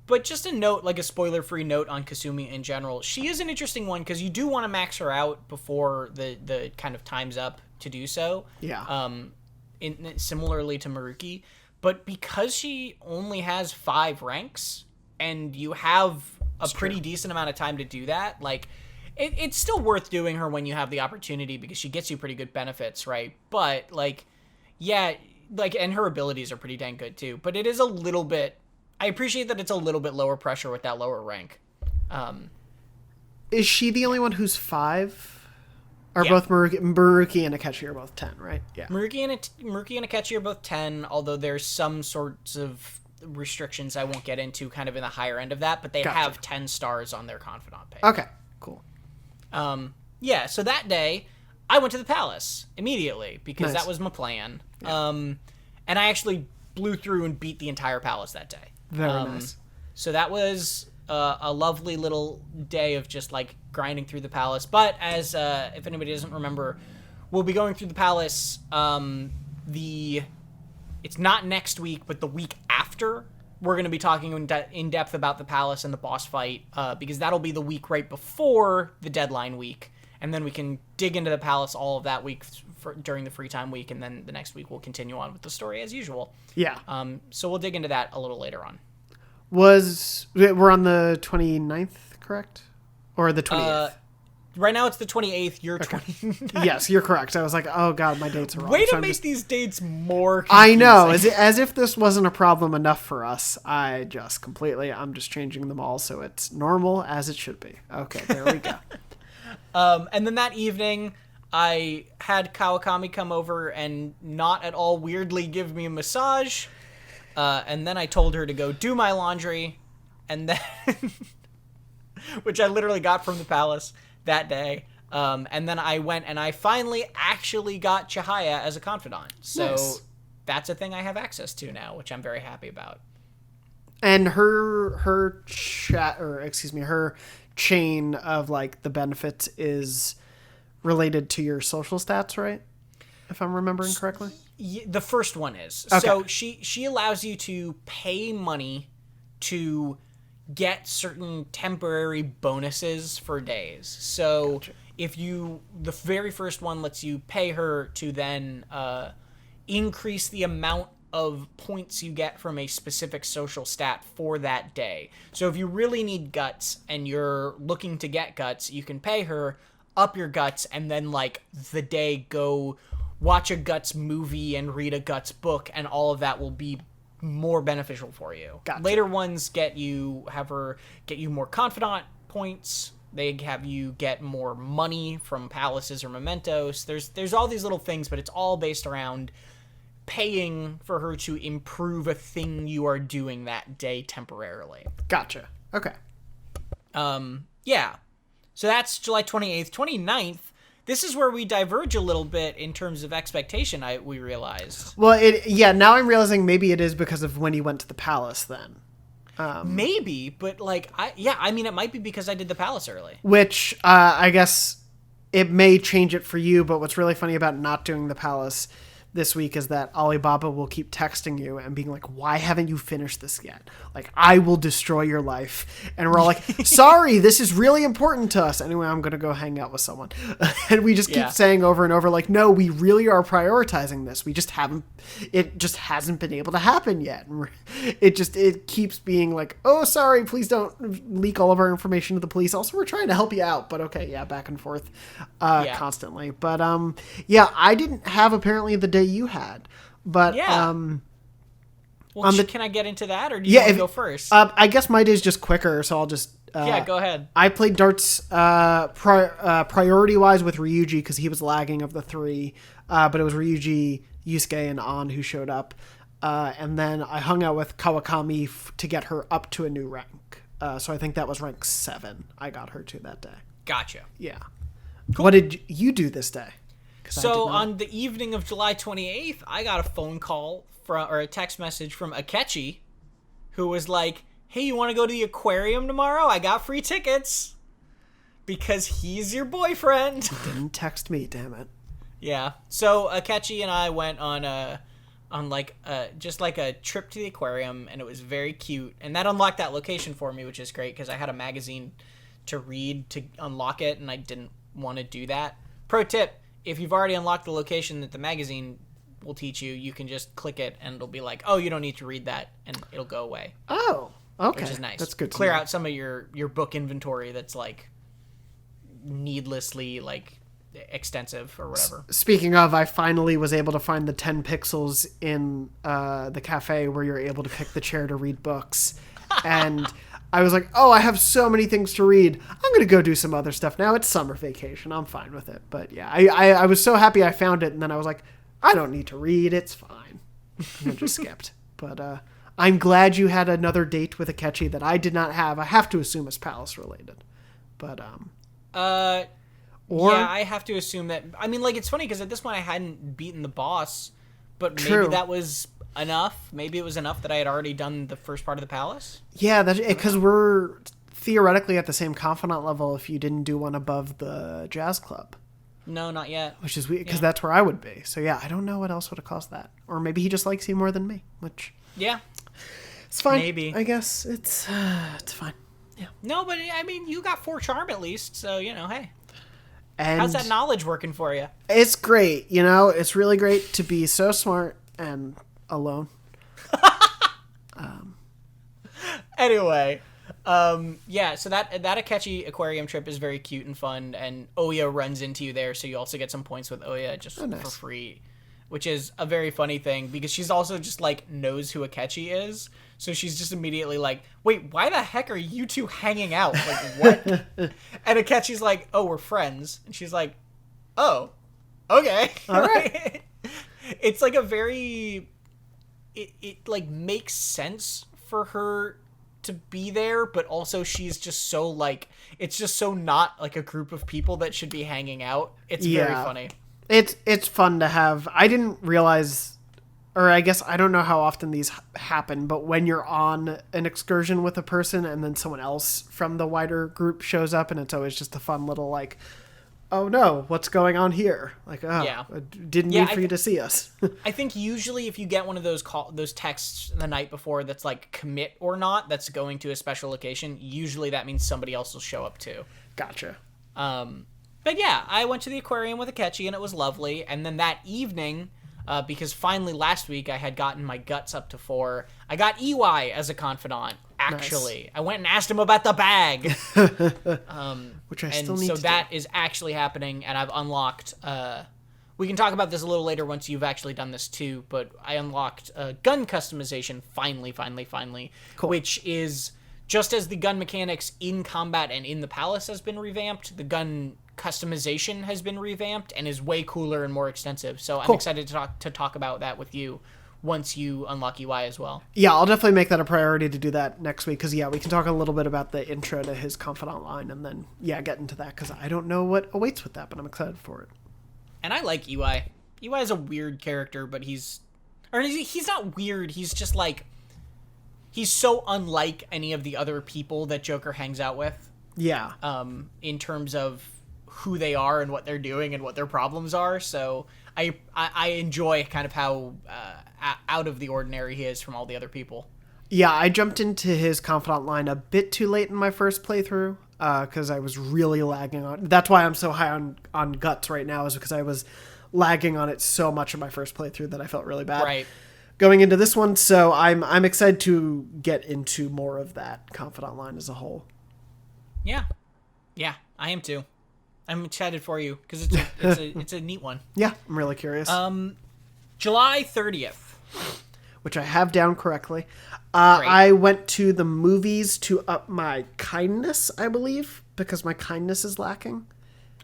Speaker 1: But just a note, like a spoiler-free note on Kasumi in general, she is an interesting one because you do want to max her out before the kind of time's up to do so.
Speaker 2: Yeah.
Speaker 1: Similarly to Maruki, but because she only has 5 ranks, and you have a pretty decent amount of time to do that, like. It's still worth doing her when you have the opportunity because she gets you pretty good benefits, right? But, like, yeah, like, and her abilities are pretty dang good, too. But it is a little bit... I appreciate that it's a little bit lower pressure with that lower rank.
Speaker 2: Is she the only one who's 5? Or
Speaker 1: Yeah.
Speaker 2: both Maruki and Akechi are both 10, right? Yeah.
Speaker 1: Maruki and Akechi are both 10, although there's some sorts of restrictions I won't get into kind of in the higher end of that, but they
Speaker 2: Gotcha.
Speaker 1: have 10 stars on their Confidant page.
Speaker 2: Okay, cool.
Speaker 1: Yeah, so that day, I went to the palace immediately because
Speaker 2: Nice.
Speaker 1: that was my plan. And I actually blew through and beat the entire palace that day.
Speaker 2: Very nice.
Speaker 1: So that was a lovely little day of just like grinding through the palace. But as if anybody doesn't remember, we'll be going through the palace. It's not next week, but the week after. We're going to be talking in depth about the palace and the boss fight, because that'll be the week right before the deadline week. And then we can dig into the palace all of that week during the free time week, and then the next week we'll continue on with the story as usual.
Speaker 2: Yeah.
Speaker 1: So we'll dig into that a little later on.
Speaker 2: We're on the 29th, correct? Or the 28th?
Speaker 1: Right now it's the 28th, you're 29th.
Speaker 2: Yes, you're correct. I was like, oh god, my dates are wrong.
Speaker 1: Way
Speaker 2: So
Speaker 1: to
Speaker 2: I'm
Speaker 1: make
Speaker 2: just-
Speaker 1: these dates more
Speaker 2: I know,
Speaker 1: confusing.
Speaker 2: as if this wasn't a problem enough for us. I'm just changing them all so it's normal as it should be. Okay, there we go.
Speaker 1: And then that evening, I had Kawakami come over and not at all weirdly give me a massage. And then I told her to go do my laundry. And then... which I literally got from the palace that day. And then I went and I finally actually got Chihaya as a confidant. So
Speaker 2: Nice.
Speaker 1: that's a thing I have access to now, which I'm very happy about.
Speaker 2: And her chain of like the benefits is related to your social stats, right? If I'm remembering correctly.
Speaker 1: The first one is.
Speaker 2: Okay.
Speaker 1: So she allows you to pay money to get certain temporary bonuses for days. So if the very first one lets you pay her to then increase the amount of points you get from a specific social stat for that day. So if you really need guts and you're looking to get guts, you can pay her, up your guts, and then like the day go watch a guts movie and read a guts book, and all of that will be more beneficial for you.
Speaker 2: Gotcha.
Speaker 1: Later ones have her get you more confidant points. They have you get more money from palaces or mementos. There's all these little things, but it's all based around paying for her to improve a thing you are doing that day temporarily.
Speaker 2: Gotcha. Okay.
Speaker 1: Yeah. So that's July 28th. 29th, this is where we diverge a little bit in terms of expectation, we realized.
Speaker 2: Well, now I'm realizing maybe it is because of when you went to the palace then.
Speaker 1: Maybe, but it might be because I did the palace early.
Speaker 2: Which, I guess it may change it for you, but what's really funny about not doing the palace this week is that Alibaba will keep texting you and being like, why haven't you finished this yet? Like, I will destroy your life. And we're all like, sorry, this is really important to us. Anyway, I'm going to go hang out with someone. And we just keep saying over and over, like, no, we really are prioritizing this. It just hasn't been able to happen yet. And it keeps being like, oh, sorry, please don't leak all of our information to the police. Also, we're trying to help you out. But okay, yeah, back and forth constantly. But I didn't have apparently the day you had. But
Speaker 1: Well, can I get into that, or do you
Speaker 2: Yeah,
Speaker 1: want to go first?
Speaker 2: I guess my day's just quicker, so I'll just...
Speaker 1: yeah, go ahead.
Speaker 2: I played darts priority-wise with Ryuji because he was lagging of the three, but it was Ryuji, Yusuke, and An who showed up. And then I hung out with Kawakami to get her up to a new rank. So I think that was rank 7 I got her to that day.
Speaker 1: Gotcha.
Speaker 2: Yeah. Cool. What did you do this day?
Speaker 1: So on the evening of July 28th, I got a phone call or a text message from Akechi, who was like, hey, you want to go to the aquarium tomorrow? I got free tickets. Because he's your boyfriend.
Speaker 2: Didn't text me, damn it.
Speaker 1: Yeah. So Akechi and I went on just like a trip to the aquarium, and it was very cute. And that unlocked that location for me, which is great because I had a magazine to read to unlock it, and I didn't want to do that. Pro tip, if you've already unlocked the location that the magazine will teach you, you can just click it, and it'll be like, oh, you don't need to read that, and it'll go away.
Speaker 2: Oh, okay.
Speaker 1: Which is nice.
Speaker 2: That's good to
Speaker 1: clear
Speaker 2: know.
Speaker 1: out some of your book inventory that's like needlessly like extensive or whatever.
Speaker 2: Speaking of, I finally was able to find the 10 pixels in the cafe where you're able to pick the chair to read books. And I was like, oh, I have so many things to read. I'm going to go do some other stuff now. It's summer vacation. I'm fine with it. But yeah, I was so happy I found it. And then I was like, I don't need to read. It's fine. And I just skipped. But I'm glad you had another date with Akechi that I did not have. I have to assume it's palace related. But
Speaker 1: yeah, I have to assume that. I mean, like, it's funny because at this point I hadn't beaten the boss, but maybe that was enough. Maybe it was enough that I had already done the first part of the palace. Yeah,
Speaker 2: because we're theoretically at the same confidant level if you didn't do one above the jazz club.
Speaker 1: No, not yet.
Speaker 2: Which is weird because that's where I would be. So yeah, I don't know what else would have caused that. Or maybe he just likes you more than me, which it's fine.
Speaker 1: Maybe,
Speaker 2: I guess it's fine. Yeah.
Speaker 1: No, but I mean, you got 4 charm at least, so hey.
Speaker 2: And
Speaker 1: how's that knowledge working for you?
Speaker 2: It's great. It's really great to be so smart and alone.
Speaker 1: Anyway, so that Akechi aquarium trip is very cute and fun, and Oya runs into you there, so you also get some points with Oya just for free, which is a very funny thing because she's also just like knows who Akechi is, so she's just immediately like, wait, why the heck are you two hanging out? Like, what? And Akechi's like, oh, we're friends, and she's like, oh, okay,
Speaker 2: all right.
Speaker 1: It's like a very, it like makes sense for her to be there, but also she's just so like, it's just so not like a group of people that should be hanging out. It's very funny.
Speaker 2: It's fun to have. I didn't realize, or I guess I don't know how often these happen, but when you're on an excursion with a person and then someone else from the wider group shows up, and it's always just a fun little like, oh no, what's going on here? Like, I didn't need for you to see us.
Speaker 1: I think usually if you get one of those texts the night before that's like commit or not, that's going to a special location, usually that means somebody else will show up too.
Speaker 2: Gotcha.
Speaker 1: But yeah, I went to the aquarium with Akechi and it was lovely. And then that evening, because finally last week I had gotten my guts up to 4, I got EY as a confidant. Actually, nice. I went and asked him about the bag,
Speaker 2: which I still need to do.
Speaker 1: So that is actually happening, and I've unlocked. We can talk about this a little later once you've actually done this too. But I unlocked gun customization finally,
Speaker 2: cool.
Speaker 1: Which is just as the gun mechanics in combat and in the palace has been revamped. The gun customization has been revamped and is way cooler and more extensive. So I'm excited to talk about that with you once you unlock UI as well.
Speaker 2: Yeah, I'll definitely make that a priority to do that next week because, we can talk a little bit about the intro to his Confidant line and then, get into that because I don't know what awaits with that, but I'm excited for it.
Speaker 1: And I like UI. UI is a weird character, but he's not weird. He's just like, he's so unlike any of the other people that Joker hangs out with.
Speaker 2: Yeah.
Speaker 1: In terms of who they are and what they're doing and what their problems are. So I enjoy kind of how out of the ordinary he is from all the other people.
Speaker 2: Yeah, I jumped into his Confidant line a bit too late in my first playthrough because I was really lagging on. That's why I'm so high on Guts right now, is because I was lagging on it so much in my first playthrough that I felt really bad.
Speaker 1: Right.
Speaker 2: Going into this one, so I'm excited to get into more of that Confidant line as a whole.
Speaker 1: Yeah, I am too. I'm excited for you because it's a neat one.
Speaker 2: Yeah, I'm really curious.
Speaker 1: July 30th.
Speaker 2: which I have down correctly.
Speaker 1: Great.
Speaker 2: I went to the movies to up my kindness, I believe, because my kindness is lacking.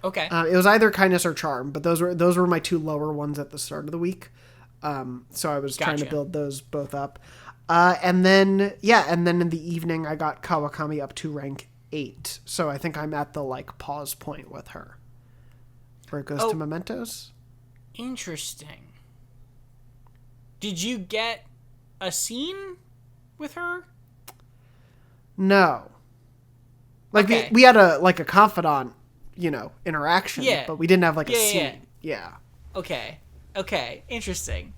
Speaker 1: Okay.
Speaker 2: It was either kindness or charm, but those were my two lower ones at the start of the week. So I was trying to build those both up. And then in the evening I got Kawakami up to rank 8. So I think I'm at the like pause point with her. Where it goes to Mementos.
Speaker 1: Interesting. Did you get a scene with her?
Speaker 2: No. Like
Speaker 1: Okay.
Speaker 2: we had a confidant, interaction, but we didn't have like a scene. Yeah.
Speaker 1: Okay. Interesting.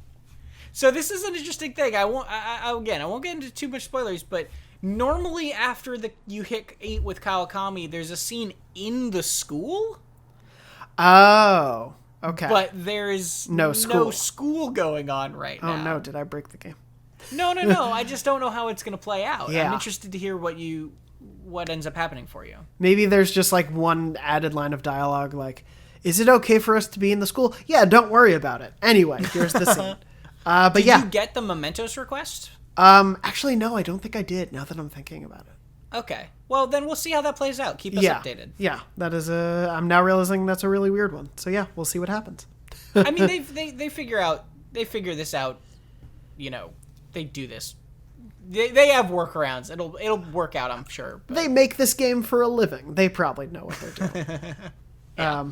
Speaker 1: So this is an interesting thing. I won't get into too much spoilers, but normally after you hit 8 with Kawakami, there's a scene in the school.
Speaker 2: Oh, okay.
Speaker 1: But there's no school going on right now.
Speaker 2: Oh no, did I break the game?
Speaker 1: No. I just don't know how it's going to play out. Yeah. I'm interested to hear what ends up happening for you.
Speaker 2: Maybe there's just like one added line of dialogue like, is it okay for us to be in the school? Yeah, don't worry about it. Anyway, here's the scene. But
Speaker 1: did you get the Mementos request?
Speaker 2: Actually, no, I don't think I did, now that I'm thinking about it.
Speaker 1: Okay. Well, then we'll see how that plays out. Keep us updated.
Speaker 2: Yeah, that is I'm now realizing that's a really weird one. So yeah, we'll see what happens.
Speaker 1: I mean, they figure this out, they do this. They have workarounds. It'll work out, I'm sure. But...
Speaker 2: They make this game for a living. They probably know what they're doing.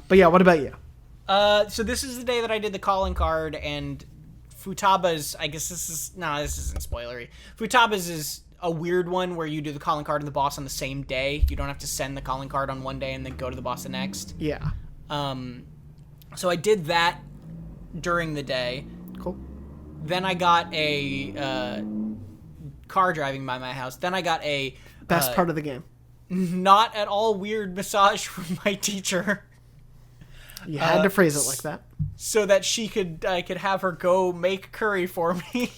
Speaker 2: But yeah, what about you?
Speaker 1: So this is the day that I did the calling card, and Futaba's, I guess this isn't spoilery. Futaba's is a weird one where you do the calling card and the boss on the same day. You don't have to send the calling card on one day and then go to the boss the next.
Speaker 2: Yeah.
Speaker 1: So I did that during the day.
Speaker 2: Cool.
Speaker 1: Then I got a car driving by my house. Then I got a
Speaker 2: best part of the game.
Speaker 1: Not at all weird massage from my teacher.
Speaker 2: You had to phrase it like that.
Speaker 1: So that I could have her go make curry for me.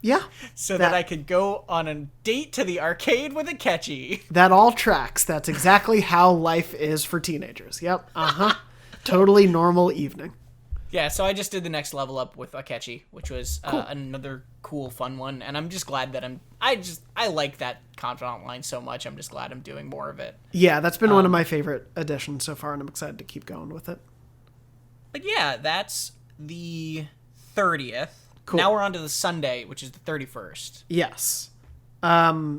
Speaker 2: Yeah.
Speaker 1: So that I could go on a date to the arcade with a catchy.
Speaker 2: That all tracks. That's exactly how life is for teenagers. Yep. Totally normal evening.
Speaker 1: Yeah, so I just did the next level up with Akechi, which was cool. Another cool, fun one. And I'm just glad that I like that Confidant line so much. I'm just glad I'm doing more of it.
Speaker 2: Yeah, that's been one of my favorite additions so far, and I'm excited to keep going with it.
Speaker 1: But yeah, that's the 30th.
Speaker 2: Cool.
Speaker 1: Now we're on to the Sunday, which is the 31st.
Speaker 2: Yes.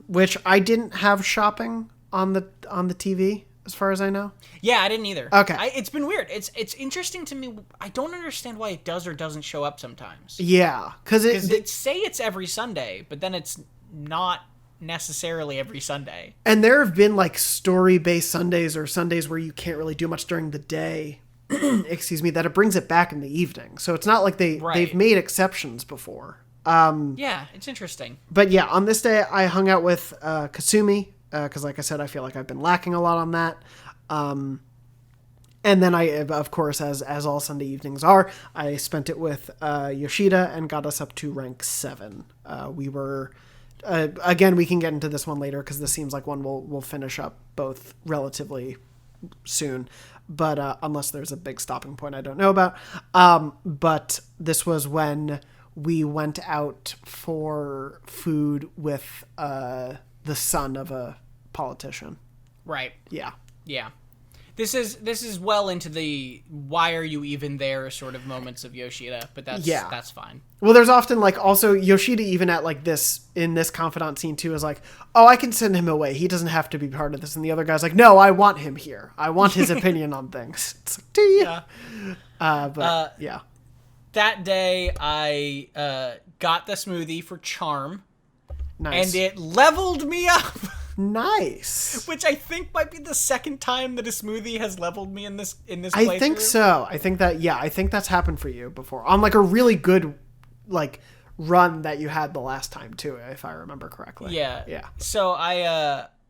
Speaker 2: Which I didn't have shopping on the TV, as far as I know.
Speaker 1: Yeah, I didn't either.
Speaker 2: Okay.
Speaker 1: It's been weird. It's interesting to me. I don't understand why it does or doesn't show up sometimes.
Speaker 2: Yeah, because
Speaker 1: it say it's every Sunday, but then it's not necessarily every Sunday.
Speaker 2: And there have been like story-based Sundays or Sundays where you can't really do much during the day. Excuse me, that it brings it back in the evening. So it's not like they've made exceptions before.
Speaker 1: Yeah, it's interesting.
Speaker 2: But yeah, on this day I hung out with Kasumi, because like I said, I feel like I've been lacking a lot on that. And then I, of course, as all Sunday evenings are, I spent it with Yoshida and got us up to rank 7. We were, again, we can get into this one later because this seems like one we'll finish up both relatively soon. But unless there's a big stopping point I don't know about. But this was when we went out for food with the son of a politician.
Speaker 1: Right.
Speaker 2: Yeah.
Speaker 1: Yeah. This is well into the why are you even there sort of moments of Yoshida, but that's fine.
Speaker 2: Well, there's often like also Yoshida even at like this in this confidant scene too is like, oh, I can send him away. He doesn't have to be part of this. And the other guy's like, no, I want him here. I want his opinion on things. It's like, yeah. Yeah.
Speaker 1: That day I got the smoothie for Charm.
Speaker 2: Nice.
Speaker 1: And it leveled me up.
Speaker 2: Nice.
Speaker 1: Which I think might be the second time that a smoothie has leveled me in this playthrough.
Speaker 2: I think so. I think that's happened for you before. On like a really good like run that you had the last time too, if I remember correctly.
Speaker 1: Yeah.
Speaker 2: Yeah.
Speaker 1: So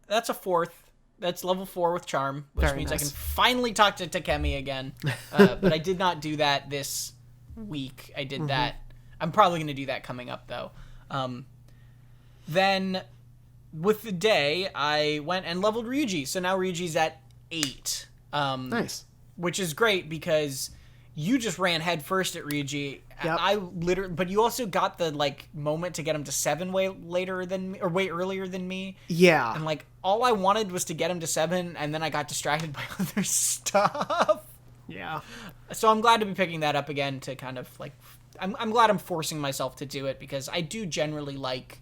Speaker 1: that's a 4th. That's level 4 with Charm, which
Speaker 2: Very
Speaker 1: means
Speaker 2: nice.
Speaker 1: I can finally talk to Takemi again. But I did not do that this week. I did that. I'm probably going to do that coming up though. Then with the day, I went and leveled Ryuji. So now Ryuji's at 8.
Speaker 2: Nice.
Speaker 1: Which is great because you just ran head first at Ryuji
Speaker 2: Yep.
Speaker 1: I literally, but you also got the like moment to get him to 7 way later than me, or way earlier than me.
Speaker 2: Yeah.
Speaker 1: And like all I wanted was to get him to 7, and then I got distracted by other stuff.
Speaker 2: Yeah.
Speaker 1: So I'm glad to be picking that up again to kind of like, I'm glad I'm forcing myself to do it, because I do generally like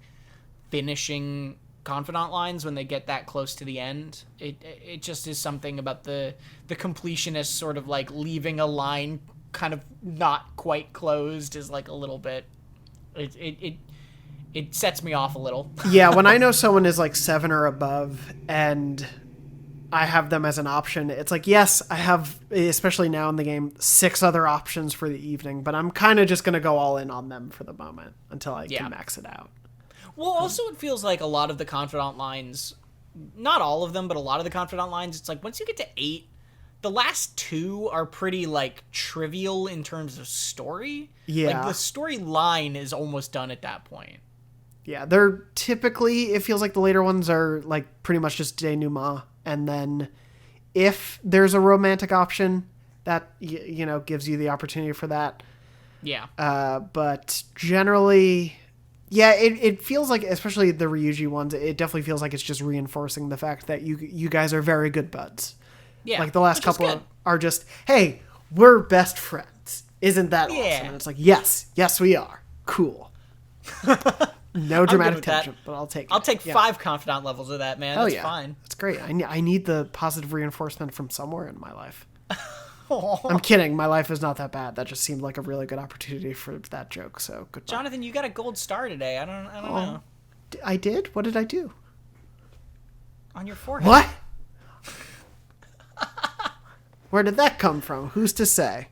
Speaker 1: finishing confidant lines when they get that close to the end. It just is something about the completionist sort of like leaving a line kind of not quite closed is like a little bit, it sets me off a little.
Speaker 2: Yeah, when I know someone is like 7 or above and I have them as an option, it's like, yes, I have, especially now in the game, 6 other options for the evening, but I'm kind of just going to go all in on them for the moment until I can max it out.
Speaker 1: Well, also it feels like a lot of the confidant lines, not all of them, but a lot of the confidant lines, it's like once you get to 8, the last 2 are pretty like trivial in terms of story.
Speaker 2: Yeah.
Speaker 1: Like the storyline is almost done at that point.
Speaker 2: Yeah, they're typically, it feels like the later ones are like pretty much just denouement, and then if there's a romantic option, that you know gives you the opportunity for that.
Speaker 1: Yeah.
Speaker 2: But generally, yeah, it feels like, especially the Ryuji ones, it definitely feels like it's just reinforcing the fact that you guys are very good buds.
Speaker 1: Yeah.
Speaker 2: Like the last couple are just, hey, we're best friends. Isn't that awesome? And it's like, yes, we are. Cool. No dramatic tension, but I'll take it.
Speaker 1: I'll take 5 confidant levels of that, man. That's fine.
Speaker 2: That's great. I need the positive reinforcement from somewhere in my life. I'm kidding. My life is not that bad. That just seemed like a really good opportunity for that joke. So goodbye.
Speaker 1: Jonathan, you got a gold star today. I don't know.
Speaker 2: I did? What did I do?
Speaker 1: On your forehead.
Speaker 2: What? Where did that come from? Who's to say?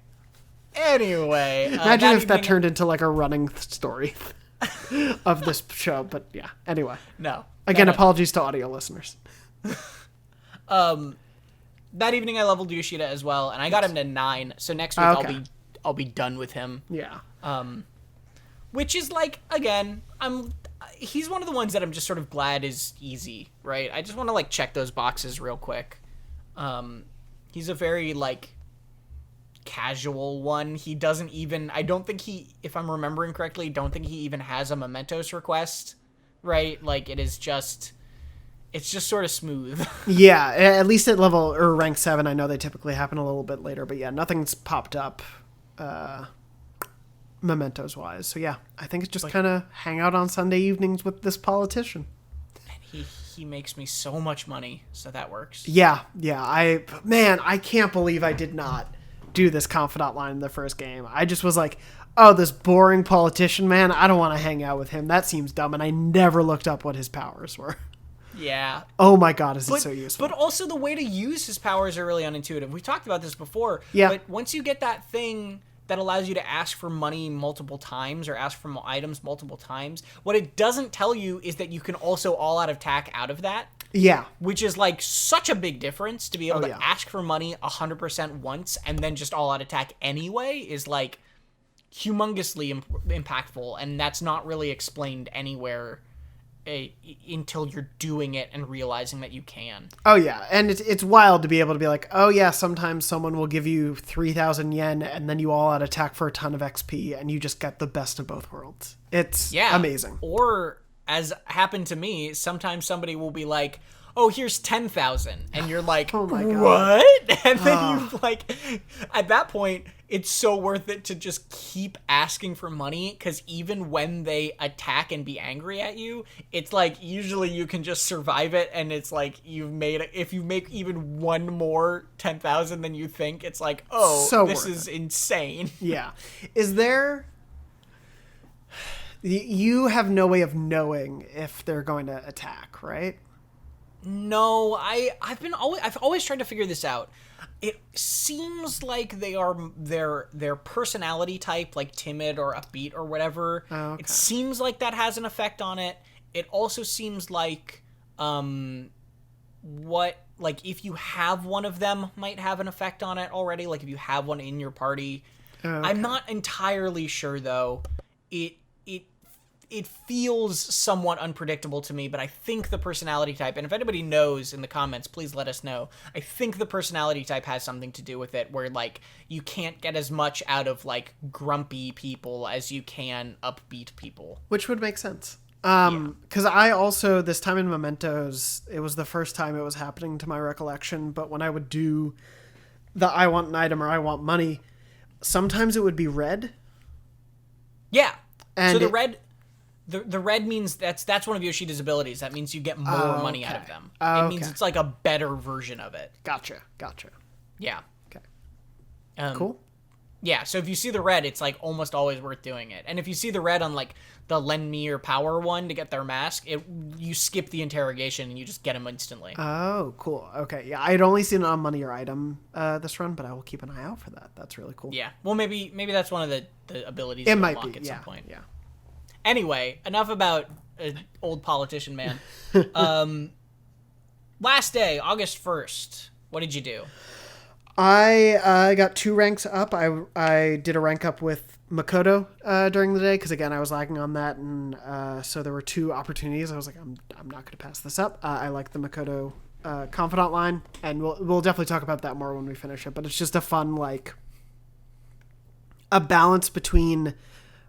Speaker 1: Anyway.
Speaker 2: Imagine if that turned into like a running story of this show. But yeah. Anyway.
Speaker 1: No.
Speaker 2: Again, apologies to audio listeners.
Speaker 1: That evening I leveled Yoshida as well, and I got him to 9. So next week I'll be done with him.
Speaker 2: Yeah.
Speaker 1: Which is like, again, he's one of the ones that I'm just sort of glad is easy, right? I just want to like check those boxes real quick. He's a very like casual one. He doesn't even, I don't think he, if I'm remembering correctly, don't think he even has a mementos request, right? Like it's just sort of smooth.
Speaker 2: Yeah, at least at level or rank 7, I know they typically happen a little bit later, but yeah, nothing's popped up mementos wise. So yeah, I think it's just kind of hang out on Sunday evenings with this politician.
Speaker 1: And he makes me so much money, so that works.
Speaker 2: Yeah, I can't believe I did not do this confidant line in the first game. I just was like, oh, this boring politician, man, I don't want to hang out with him. That seems dumb, and I never looked up what his powers were.
Speaker 1: Yeah.
Speaker 2: Oh my god, is it so useful.
Speaker 1: But also the way to use his powers are really unintuitive. We talked about this before.
Speaker 2: Yeah.
Speaker 1: But once you get that thing that allows you to ask for money multiple times or ask for items multiple times, what it doesn't tell you is that you can also all-out attack out of that.
Speaker 2: Yeah.
Speaker 1: Which is like such a big difference to be able to ask for money 100% once and then just all-out attack anyway is like humongously impactful, and that's not really explained anywhere until you're doing it and realizing that you can.
Speaker 2: Oh yeah, and it's wild to be able to be like, oh yeah, sometimes someone will give you 3,000 yen and then you all out attack for a ton of XP and you just get the best of both worlds. It's amazing.
Speaker 1: Or, as happened to me, sometimes somebody will be like, oh, here's 10,000, and you're like,
Speaker 2: oh my god,
Speaker 1: what? And then you like, at that point, it's so worth it to just keep asking for money, because even when they attack and be angry at you, it's like usually you can just survive it, and it's like if you make even one more 10,000 than you think, it's like, oh, so this is insane.
Speaker 2: Yeah. Is there... You have no way of knowing if they're going to attack, right?
Speaker 1: No, I've always tried to figure this out. It seems like they are their personality type, like timid or upbeat or whatever. Oh, okay. It seems like that has an effect on it. It also seems like if you have one of them might have an effect on it already, like if you have one in your party. Okay. I'm not entirely sure though. it feels somewhat unpredictable to me, but I think the personality type, and if anybody knows in the comments, please let us know. I think the personality type has something to do with it, where like you can't get as much out of like grumpy people as you can upbeat people.
Speaker 2: Which would make sense. Because I also, this time in Mementos, it was the first time it was happening to my recollection, but when I would do the I want an item or I want money, sometimes it would be red.
Speaker 1: Yeah.
Speaker 2: And
Speaker 1: so the red... The red means that's one of Yoshida's abilities. That means you get more money out of them. It means it's like a better version of it.
Speaker 2: Gotcha.
Speaker 1: Yeah.
Speaker 2: Okay. Cool.
Speaker 1: Yeah, so if you see the red, it's like almost always worth doing it. And if you see the red on like the lend me your power one to get their mask, you skip the interrogation and you just get them instantly.
Speaker 2: Oh, cool. Okay. Yeah, I'd only seen it on money or item this run, but I will keep an eye out for that. That's really cool.
Speaker 1: Yeah. Well, maybe that's one of the abilities
Speaker 2: it
Speaker 1: you
Speaker 2: might
Speaker 1: unlock
Speaker 2: be
Speaker 1: at some point.
Speaker 2: Yeah.
Speaker 1: Anyway, enough about an old politician man. Last day, August 1st. What did you do?
Speaker 2: I got 2 ranks up. I did a rank up with Makoto during the day because, again, I was lagging on that. And so there were 2 opportunities. I was like, I'm not going to pass this up. I like the Makoto Confidant line. And we'll definitely talk about that more when we finish it. But it's just a fun, like, a balance between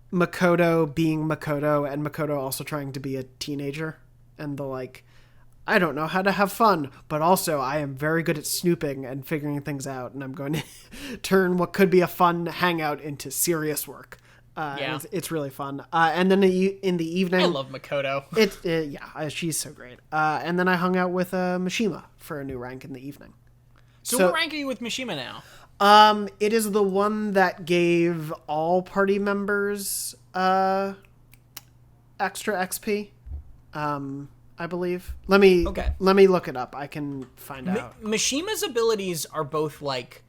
Speaker 2: Makoto being Makoto and Makoto also trying to be a teenager, and the like, I don't know how to have fun, but also I am very good at snooping and figuring things out, and I'm going to turn what could be a fun hangout into serious work. It's really fun. And then in the evening,
Speaker 1: I love Makoto.
Speaker 2: She's so great. And then I hung out with Mishima for a new rank in the evening.
Speaker 1: So what rank are you with Mishima now?
Speaker 2: It is the one that gave all party members extra XP. I believe. Let me look it up. I can find out.
Speaker 1: Mishima's abilities are both like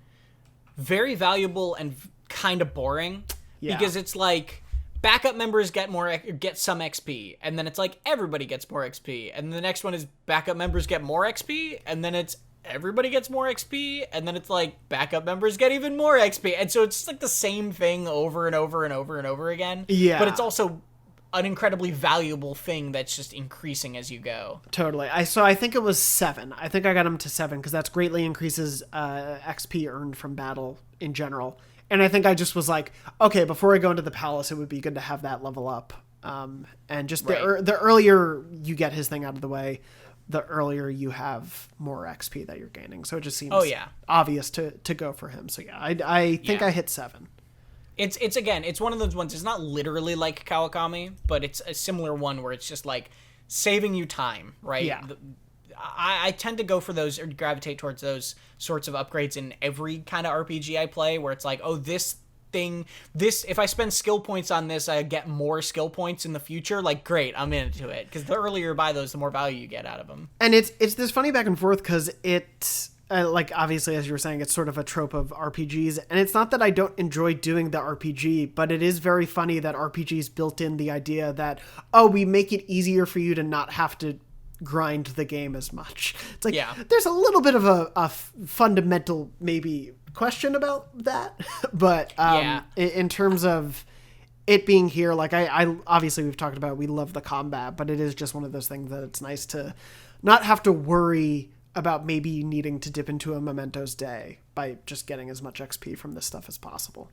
Speaker 1: very valuable and kind of boring because it's like backup members get some XP, and then it's like everybody gets more XP, and the next one is backup members get more XP, and then it's everybody gets more XP, and then it's like backup members get even more XP, and so it's like the same thing over and over and over and over again.
Speaker 2: Yeah,
Speaker 1: but it's also an incredibly valuable thing that's just increasing as you go.
Speaker 2: Totally. I think it was 7. I think I got him to 7 because that's greatly increases XP earned from battle in general. And I think I just was like, okay, before I go into the palace, it would be good to have that level up. And just the earlier you get his thing out of the way, the earlier you have more XP that you're gaining. So it just seems obvious to go for him. So yeah, I think I hit 7.
Speaker 1: It's one of those ones. It's not literally like Kawakami, but it's a similar one where it's just like saving you time, right?
Speaker 2: Yeah.
Speaker 1: I tend to go for those or gravitate towards those sorts of upgrades in every kind of RPG I play, where it's like, oh, this if I spend skill points on this, I get more skill points in the future. Like, great, I'm into it, because the earlier you buy those, the more value you get out of them.
Speaker 2: And it's this funny back and forth because it's like, obviously, as you were saying, it's sort of a trope of RPGs, and it's not that I don't enjoy doing the RPG, but it is very funny that RPGs built in the idea that, oh, we make it easier for you to not have to grind the game as much. It's like, there's a little bit of a fundamental maybe question about that, but in terms of it being here, like I obviously we've talked about, we love the combat, but it is just one of those things that it's nice to not have to worry about maybe needing to dip into a Mementos day by just getting as much XP from this stuff as possible.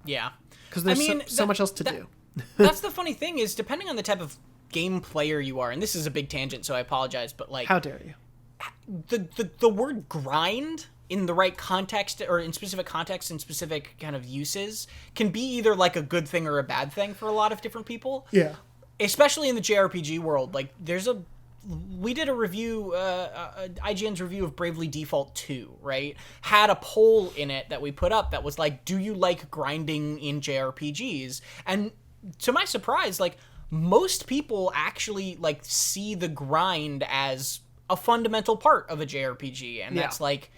Speaker 1: Yeah.
Speaker 2: Because there's so much else to do.
Speaker 1: That's the funny thing is, depending on the type of game player you are, and this is a big tangent, so I apologize, but like...
Speaker 2: How dare you?
Speaker 1: The word grind in the right context, or in specific contexts and specific kind of uses, can be either like a good thing or a bad thing for a lot of different people.
Speaker 2: Yeah.
Speaker 1: Especially in the JRPG world. Like, we did a review, IGN's review of Bravely Default 2, right? Had a poll in it that we put up that was like, do you like grinding in JRPGs? And to my surprise, like, most people actually, like, see the grind as a fundamental part of a JRPG. And that's, like,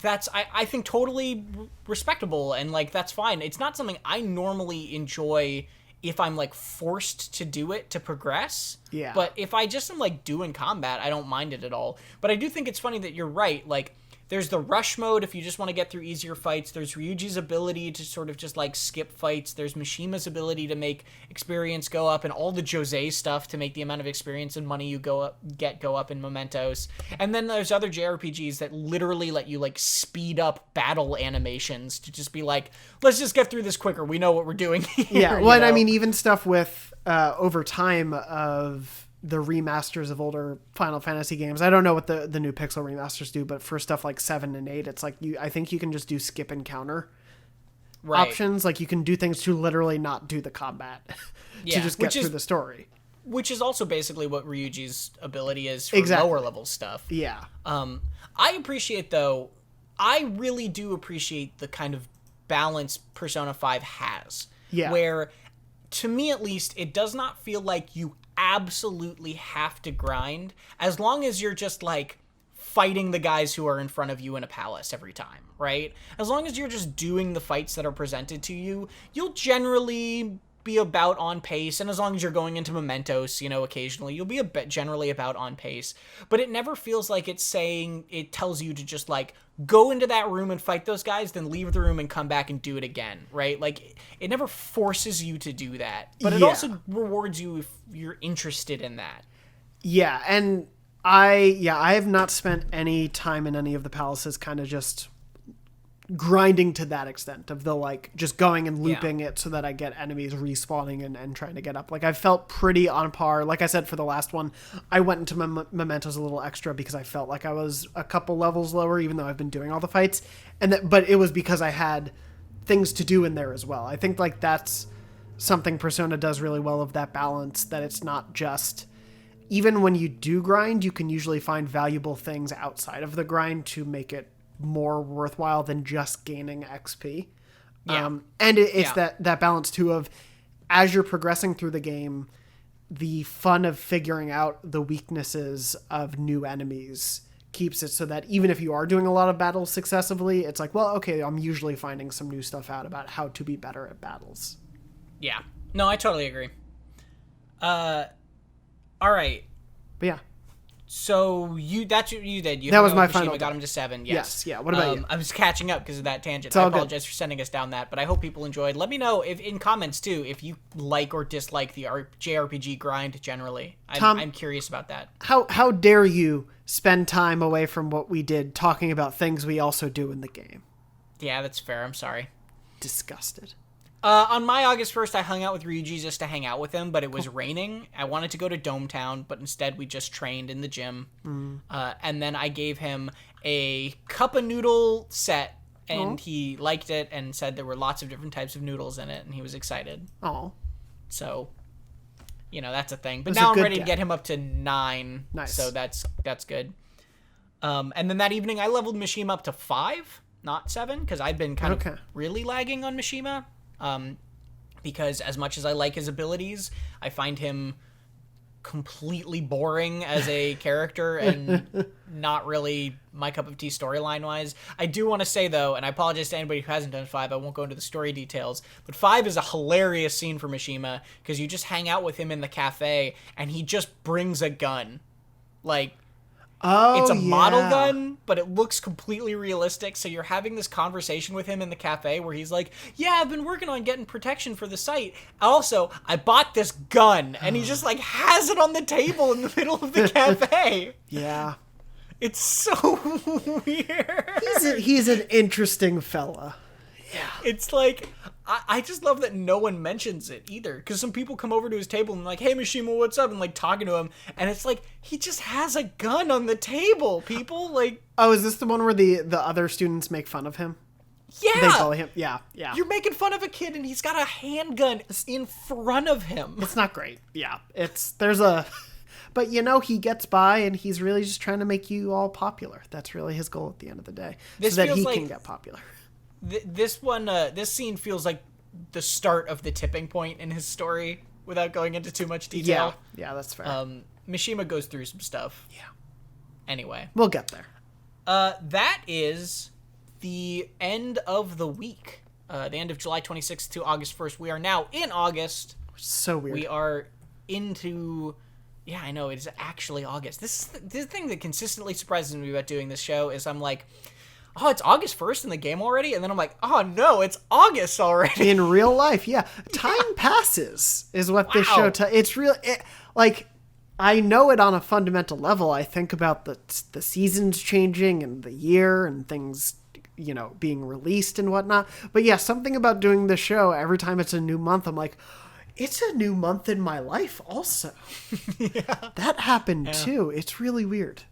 Speaker 1: I think, totally respectable, and, like, that's fine. It's not something I normally enjoy if I'm, like, forced to do it to progress.
Speaker 2: Yeah.
Speaker 1: But if I just am, like, doing combat, I don't mind it at all. But I do think it's funny that you're right. Like, There's the rush mode if you just want to get through easier fights. There's Ryuji's ability to sort of just like skip fights. There's Mishima's ability to make experience go up, and all the Jose stuff to make the amount of experience and money you go up in Mementos. And then there's other JRPGs that literally let you like speed up battle animations to just be like, let's just get through this quicker. We know what we're doing here.
Speaker 2: Yeah, well, and I mean, even stuff with over time of the remasters of older Final Fantasy games. I don't know what the new Pixel remasters do, but for stuff like 7 and 8, it's like I think you can just do skip and counter options. Like you can do things to literally not do the combat to just get through the story.
Speaker 1: Which is also basically what Ryuji's ability is for lower level stuff.
Speaker 2: Yeah.
Speaker 1: I appreciate, though, I really do appreciate the kind of balance Persona 5 has.
Speaker 2: Yeah.
Speaker 1: Where, to me at least, it does not feel like you absolutely have to grind, as long as you're just, like, fighting the guys who are in front of you in a palace every time, right? As long as you're just doing the fights that are presented to you, you'll generally be about on pace, and as long as you're going into Mementos, occasionally, you'll be generally about on pace. But it never feels like it tells you to just, like, go into that room and fight those guys, then leave the room and come back and do it again, right? Like, it never forces you to do that. But it also rewards you if you're interested in that.
Speaker 2: Yeah, and I have not spent any time in any of the palaces kind of just grinding to that extent of the like just going and looping it so that I get enemies respawning and trying to get up. Like I felt pretty on par. Like I said, for the last one, I went into Mementos a little extra because I felt like I was a couple levels lower, even though I've been doing all the fights. But it was because I had things to do in there as well. I think like that's something Persona does really well, of that balance, that it's not just, even when you do grind, you can usually find valuable things outside of the grind to make it more worthwhile than just gaining XP. And it's that balance too of, as you're progressing through the game, the fun of figuring out the weaknesses of new enemies keeps it so that even if you are doing a lot of battles successively, it's like, well, okay, I'm usually finding some new stuff out about how to be better at battles.
Speaker 1: Yeah. No, I totally agree. All right.
Speaker 2: But yeah.
Speaker 1: So that's what you did.
Speaker 2: That was my final.
Speaker 1: I got him to 7. Yes.
Speaker 2: Yeah. What about you?
Speaker 1: I was catching up because of that tangent. I apologize for sending us down that, but I hope people enjoyed. Let me know if in comments too if you like or dislike the JRPG grind generally. I'm curious about that.
Speaker 2: How dare you spend time away from what we did talking about things we also do in the game?
Speaker 1: Yeah, that's fair. I'm sorry.
Speaker 2: Disgusted.
Speaker 1: On my August 1st, I hung out with Ryuji just to hang out with him, but it was raining. I wanted to go to Dome Town, but instead we just trained in the gym. And then I gave him a cup of noodle set, and he liked it and said there were lots of different types of noodles in it, and he was excited.
Speaker 2: Oh.
Speaker 1: So, that's a thing. But now I'm ready to get him up to 9.
Speaker 2: Nice.
Speaker 1: So that's good. And then that evening, I leveled Mishima up to 5, not 7, because I've been kind of really lagging on Mishima. Because as much as I like his abilities, I find him completely boring as a character and not really my cup of tea storyline-wise. I do want to say, though, and I apologize to anybody who hasn't done 5, I won't go into the story details, but 5 is a hilarious scene for Mishima, because you just hang out with him in the cafe, and he just brings a gun. Like, it's a model gun, but it looks completely realistic. So you're having this conversation with him in the cafe where he's like, yeah, I've been working on getting protection for the site. Also, I bought this gun. And he just like has it on the table in the middle of the cafe.
Speaker 2: Yeah.
Speaker 1: It's so weird.
Speaker 2: He's an interesting fella.
Speaker 1: Yeah. It's like, I just love that no one mentions it either. Because some people come over to his table and like, hey, Mishima, what's up? And like talking to him. And it's like, he just has a gun on the table, people. Like,
Speaker 2: oh, is this the one where the other students make fun of him?
Speaker 1: Yeah.
Speaker 2: They bully him. Yeah.
Speaker 1: You're making fun of a kid and he's got a handgun in front of him.
Speaker 2: It's not great. Yeah. But he gets by and he's really just trying to make you all popular. That's really his goal at the end of the day. So that he can get popular.
Speaker 1: This scene feels like the start of the tipping point in his story without going into too much detail.
Speaker 2: Yeah, that's fair.
Speaker 1: Mishima goes through some stuff.
Speaker 2: Yeah.
Speaker 1: Anyway.
Speaker 2: We'll get there.
Speaker 1: That is the end of the week. The end of July 26th to August 1st. We are now in August.
Speaker 2: So weird.
Speaker 1: We are into... Yeah, I know. It is actually August. This thing that consistently surprises me about doing this show is I'm like... oh, it's August 1st in the game already? And then I'm like, oh no, it's August already.
Speaker 2: In real life, yeah. Time passes is what this
Speaker 1: Wow.
Speaker 2: show... it's real... like, I know it on a fundamental level. I think about the seasons changing and the year and things, you know, being released and whatnot. But yeah, something about doing the show, every time it's a new month, I'm like, it's a new month in my life also.
Speaker 1: Yeah.
Speaker 2: That happened too. It's really weird.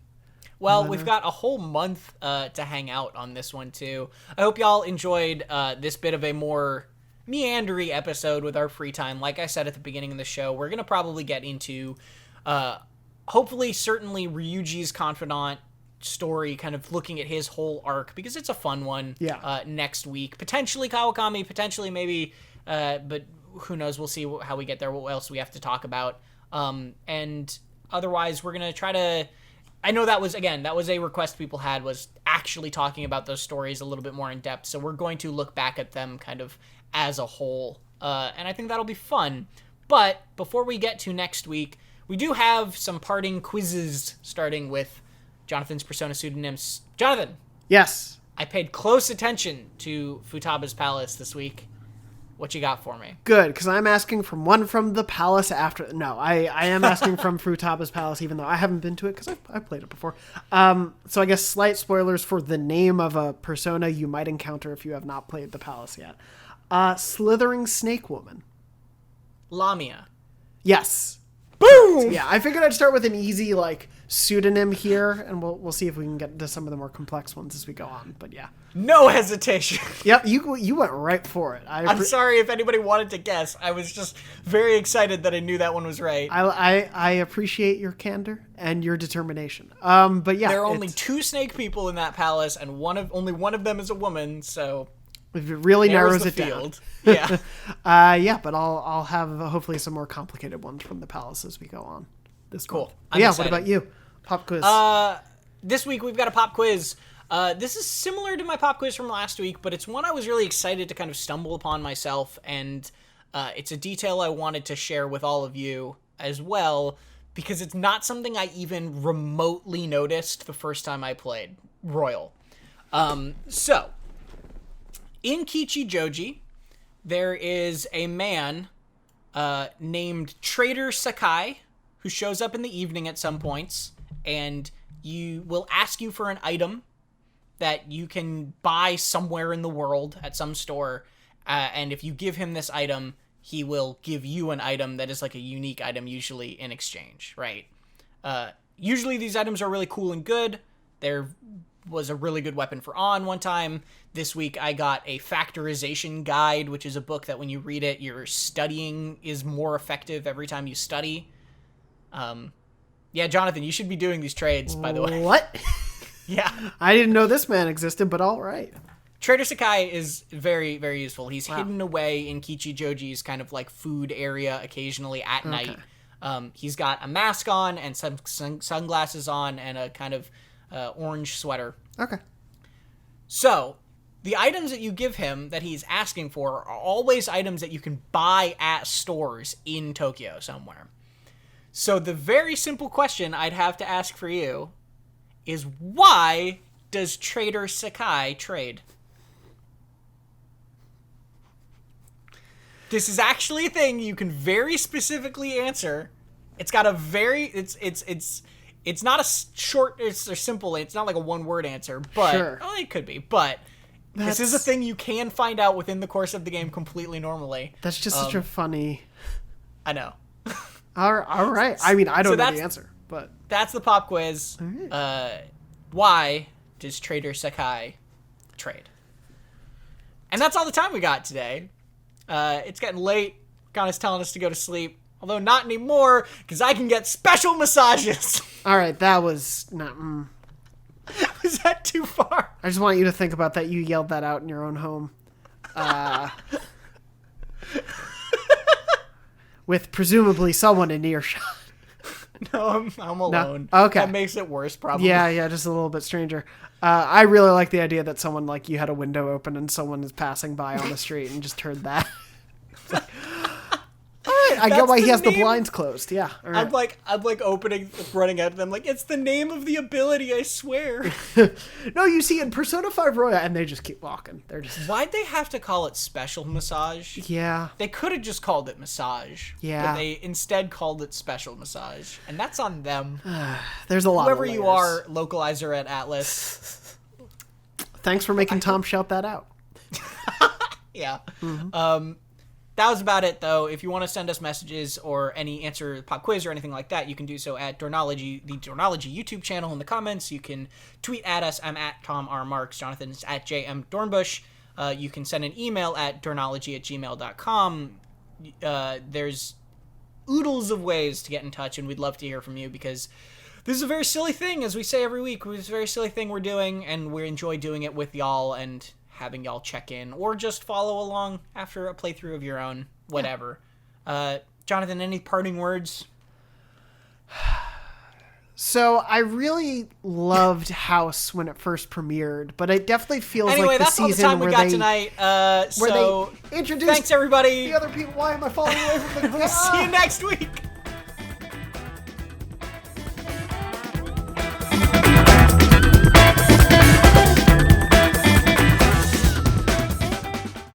Speaker 1: Well, we've got a whole month to hang out on this one, too. I hope y'all enjoyed this bit of a more meandery episode with our free time. Like I said at the beginning of the show, we're going to probably get into, hopefully, certainly, Ryuji's Confidant story, kind of looking at his whole arc, because it's a fun one next week. Potentially Kawakami, potentially maybe, but who knows? We'll see how we get there, what else we have to talk about. And otherwise, we're going to try to... I know that was a request people had, was actually talking about those stories a little bit more in depth. So we're going to look back at them kind of as a whole. And I think that'll be fun. But before we get to next week, we do have some parting quizzes, starting with Jonathan's Persona pseudonyms. Jonathan.
Speaker 2: Yes.
Speaker 1: I paid close attention to Futaba's Palace this week. What you got for me?
Speaker 2: Good, because I'm asking from one from the palace after... No, I am asking from Futaba's Palace, even though I haven't been to it, because I've played it before. So I guess slight spoilers for the name of a persona you might encounter if you have not played the palace yet. Slithering Snake Woman.
Speaker 1: Lamia.
Speaker 2: Yes.
Speaker 1: Boom!
Speaker 2: Yeah, I figured I'd start with an easy, like, pseudonym here, and we'll see if we can get into some of the more complex ones as we go on, but yeah.
Speaker 1: No hesitation.
Speaker 2: Yep, you went right for it.
Speaker 1: I'm sorry if anybody wanted to guess. I was just very excited that I knew that one was right.
Speaker 2: I appreciate your candor and your determination. But yeah,
Speaker 1: there are only 2 snake people in that palace, and only one of them is a woman. So
Speaker 2: it really narrows it
Speaker 1: down.
Speaker 2: Yeah. Yeah, but I'll have hopefully some more complicated ones from the palace as we go on. This
Speaker 1: cool.
Speaker 2: Yeah. Excited. What about you? Pop quiz.
Speaker 1: This week we've got a pop quiz. This is similar to my pop quiz from last week, but it's one I was really excited to kind of stumble upon myself, and it's a detail I wanted to share with all of you as well, because it's not something I even remotely noticed the first time I played Royal. So, in Kichijoji, there is a man named Trader Sakai who shows up in the evening at some points, and you will ask you for an item that you can buy somewhere in the world at some store, and if you give him this item, he will give you an item that is like a unique item, usually in exchange, right? Usually these items are really cool and good. There was a really good weapon for On one time. This week I got a factorization guide, which is a book that when you read it, your studying is more effective every time you study. Yeah, Jonathan, you should be doing these trades, by the way.
Speaker 2: What?
Speaker 1: Yeah.
Speaker 2: I didn't know this man existed, but all right.
Speaker 1: Trader Sakai is very, very useful. He's hidden away in Kichijoji's kind of like food area occasionally at night. He's got a mask on and some sunglasses on and a kind of orange sweater.
Speaker 2: Okay.
Speaker 1: So, the items that you give him that he's asking for are always items that you can buy at stores in Tokyo somewhere. So the very simple question I'd have to ask for you is, why does Trader Sakai trade? This is actually a thing you can very specifically answer. It's got a very it's not a short, it's a simple, it's not like a one-word answer, but
Speaker 2: sure.
Speaker 1: Well, it could be, but this is a thing you can find out within the course of the game completely normally.
Speaker 2: That's just such a funny...
Speaker 1: I know.
Speaker 2: All right. I mean, I don't know the answer, but...
Speaker 1: That's the pop quiz. Right. Why does Trader Sakai trade? And that's all the time we got today. It's getting late. Kana's telling us to go to sleep. Although not anymore, because I can get special massages.
Speaker 2: All right, that was not...
Speaker 1: Was that too far?
Speaker 2: I just want you to think about that. You yelled that out in your own home. With presumably someone in earshot.
Speaker 1: No, I'm alone.
Speaker 2: No? Okay.
Speaker 1: That makes it worse, probably.
Speaker 2: Yeah, just a little bit stranger. I really like the idea that someone, like, you had a window open and someone is passing by on the street and just heard that. Like, all right, I get
Speaker 1: That's
Speaker 2: why he
Speaker 1: the
Speaker 2: has the
Speaker 1: name.
Speaker 2: blinds closed. Yeah. All right.
Speaker 1: I'm like running at them like, it's the name of the ability, I swear.
Speaker 2: No, you see in Persona 5 Royal, and they just keep walking. They're just...
Speaker 1: Why'd they have to call it special massage?
Speaker 2: Yeah.
Speaker 1: They could have just called it massage.
Speaker 2: Yeah.
Speaker 1: But they instead called it special massage. And that's on them.
Speaker 2: There's a lot
Speaker 1: Whoever
Speaker 2: of
Speaker 1: you
Speaker 2: layers.
Speaker 1: are, localizer at Atlas.
Speaker 2: Thanks for making Tom shout that out.
Speaker 1: Yeah. That was about it, though. If you want to send us messages or any answer pop quiz or anything like that, you can do so at Dornology, the Dornology YouTube channel in the comments. You can tweet at us. I'm at Tom R. Marks. Jonathan is at JM Dornbush. You can send an email at dornology@gmail.com. There's oodles of ways to get in touch, and we'd love to hear from you because this is a very silly thing, as we say every week. It's a very silly thing we're doing, and we enjoy doing it with y'all and having y'all check in or just follow along after a playthrough of your own, whatever. Jonathan, any parting words?
Speaker 2: So I really loved House when it first premiered, but it definitely feels
Speaker 1: Anyway,
Speaker 2: like the
Speaker 1: that's all the
Speaker 2: season
Speaker 1: time we
Speaker 2: where
Speaker 1: got
Speaker 2: they
Speaker 1: tonight.
Speaker 2: where
Speaker 1: So
Speaker 2: they introduced
Speaker 1: thanks, everybody.
Speaker 2: the other people. Why am I falling away from the
Speaker 1: We'll see you next week.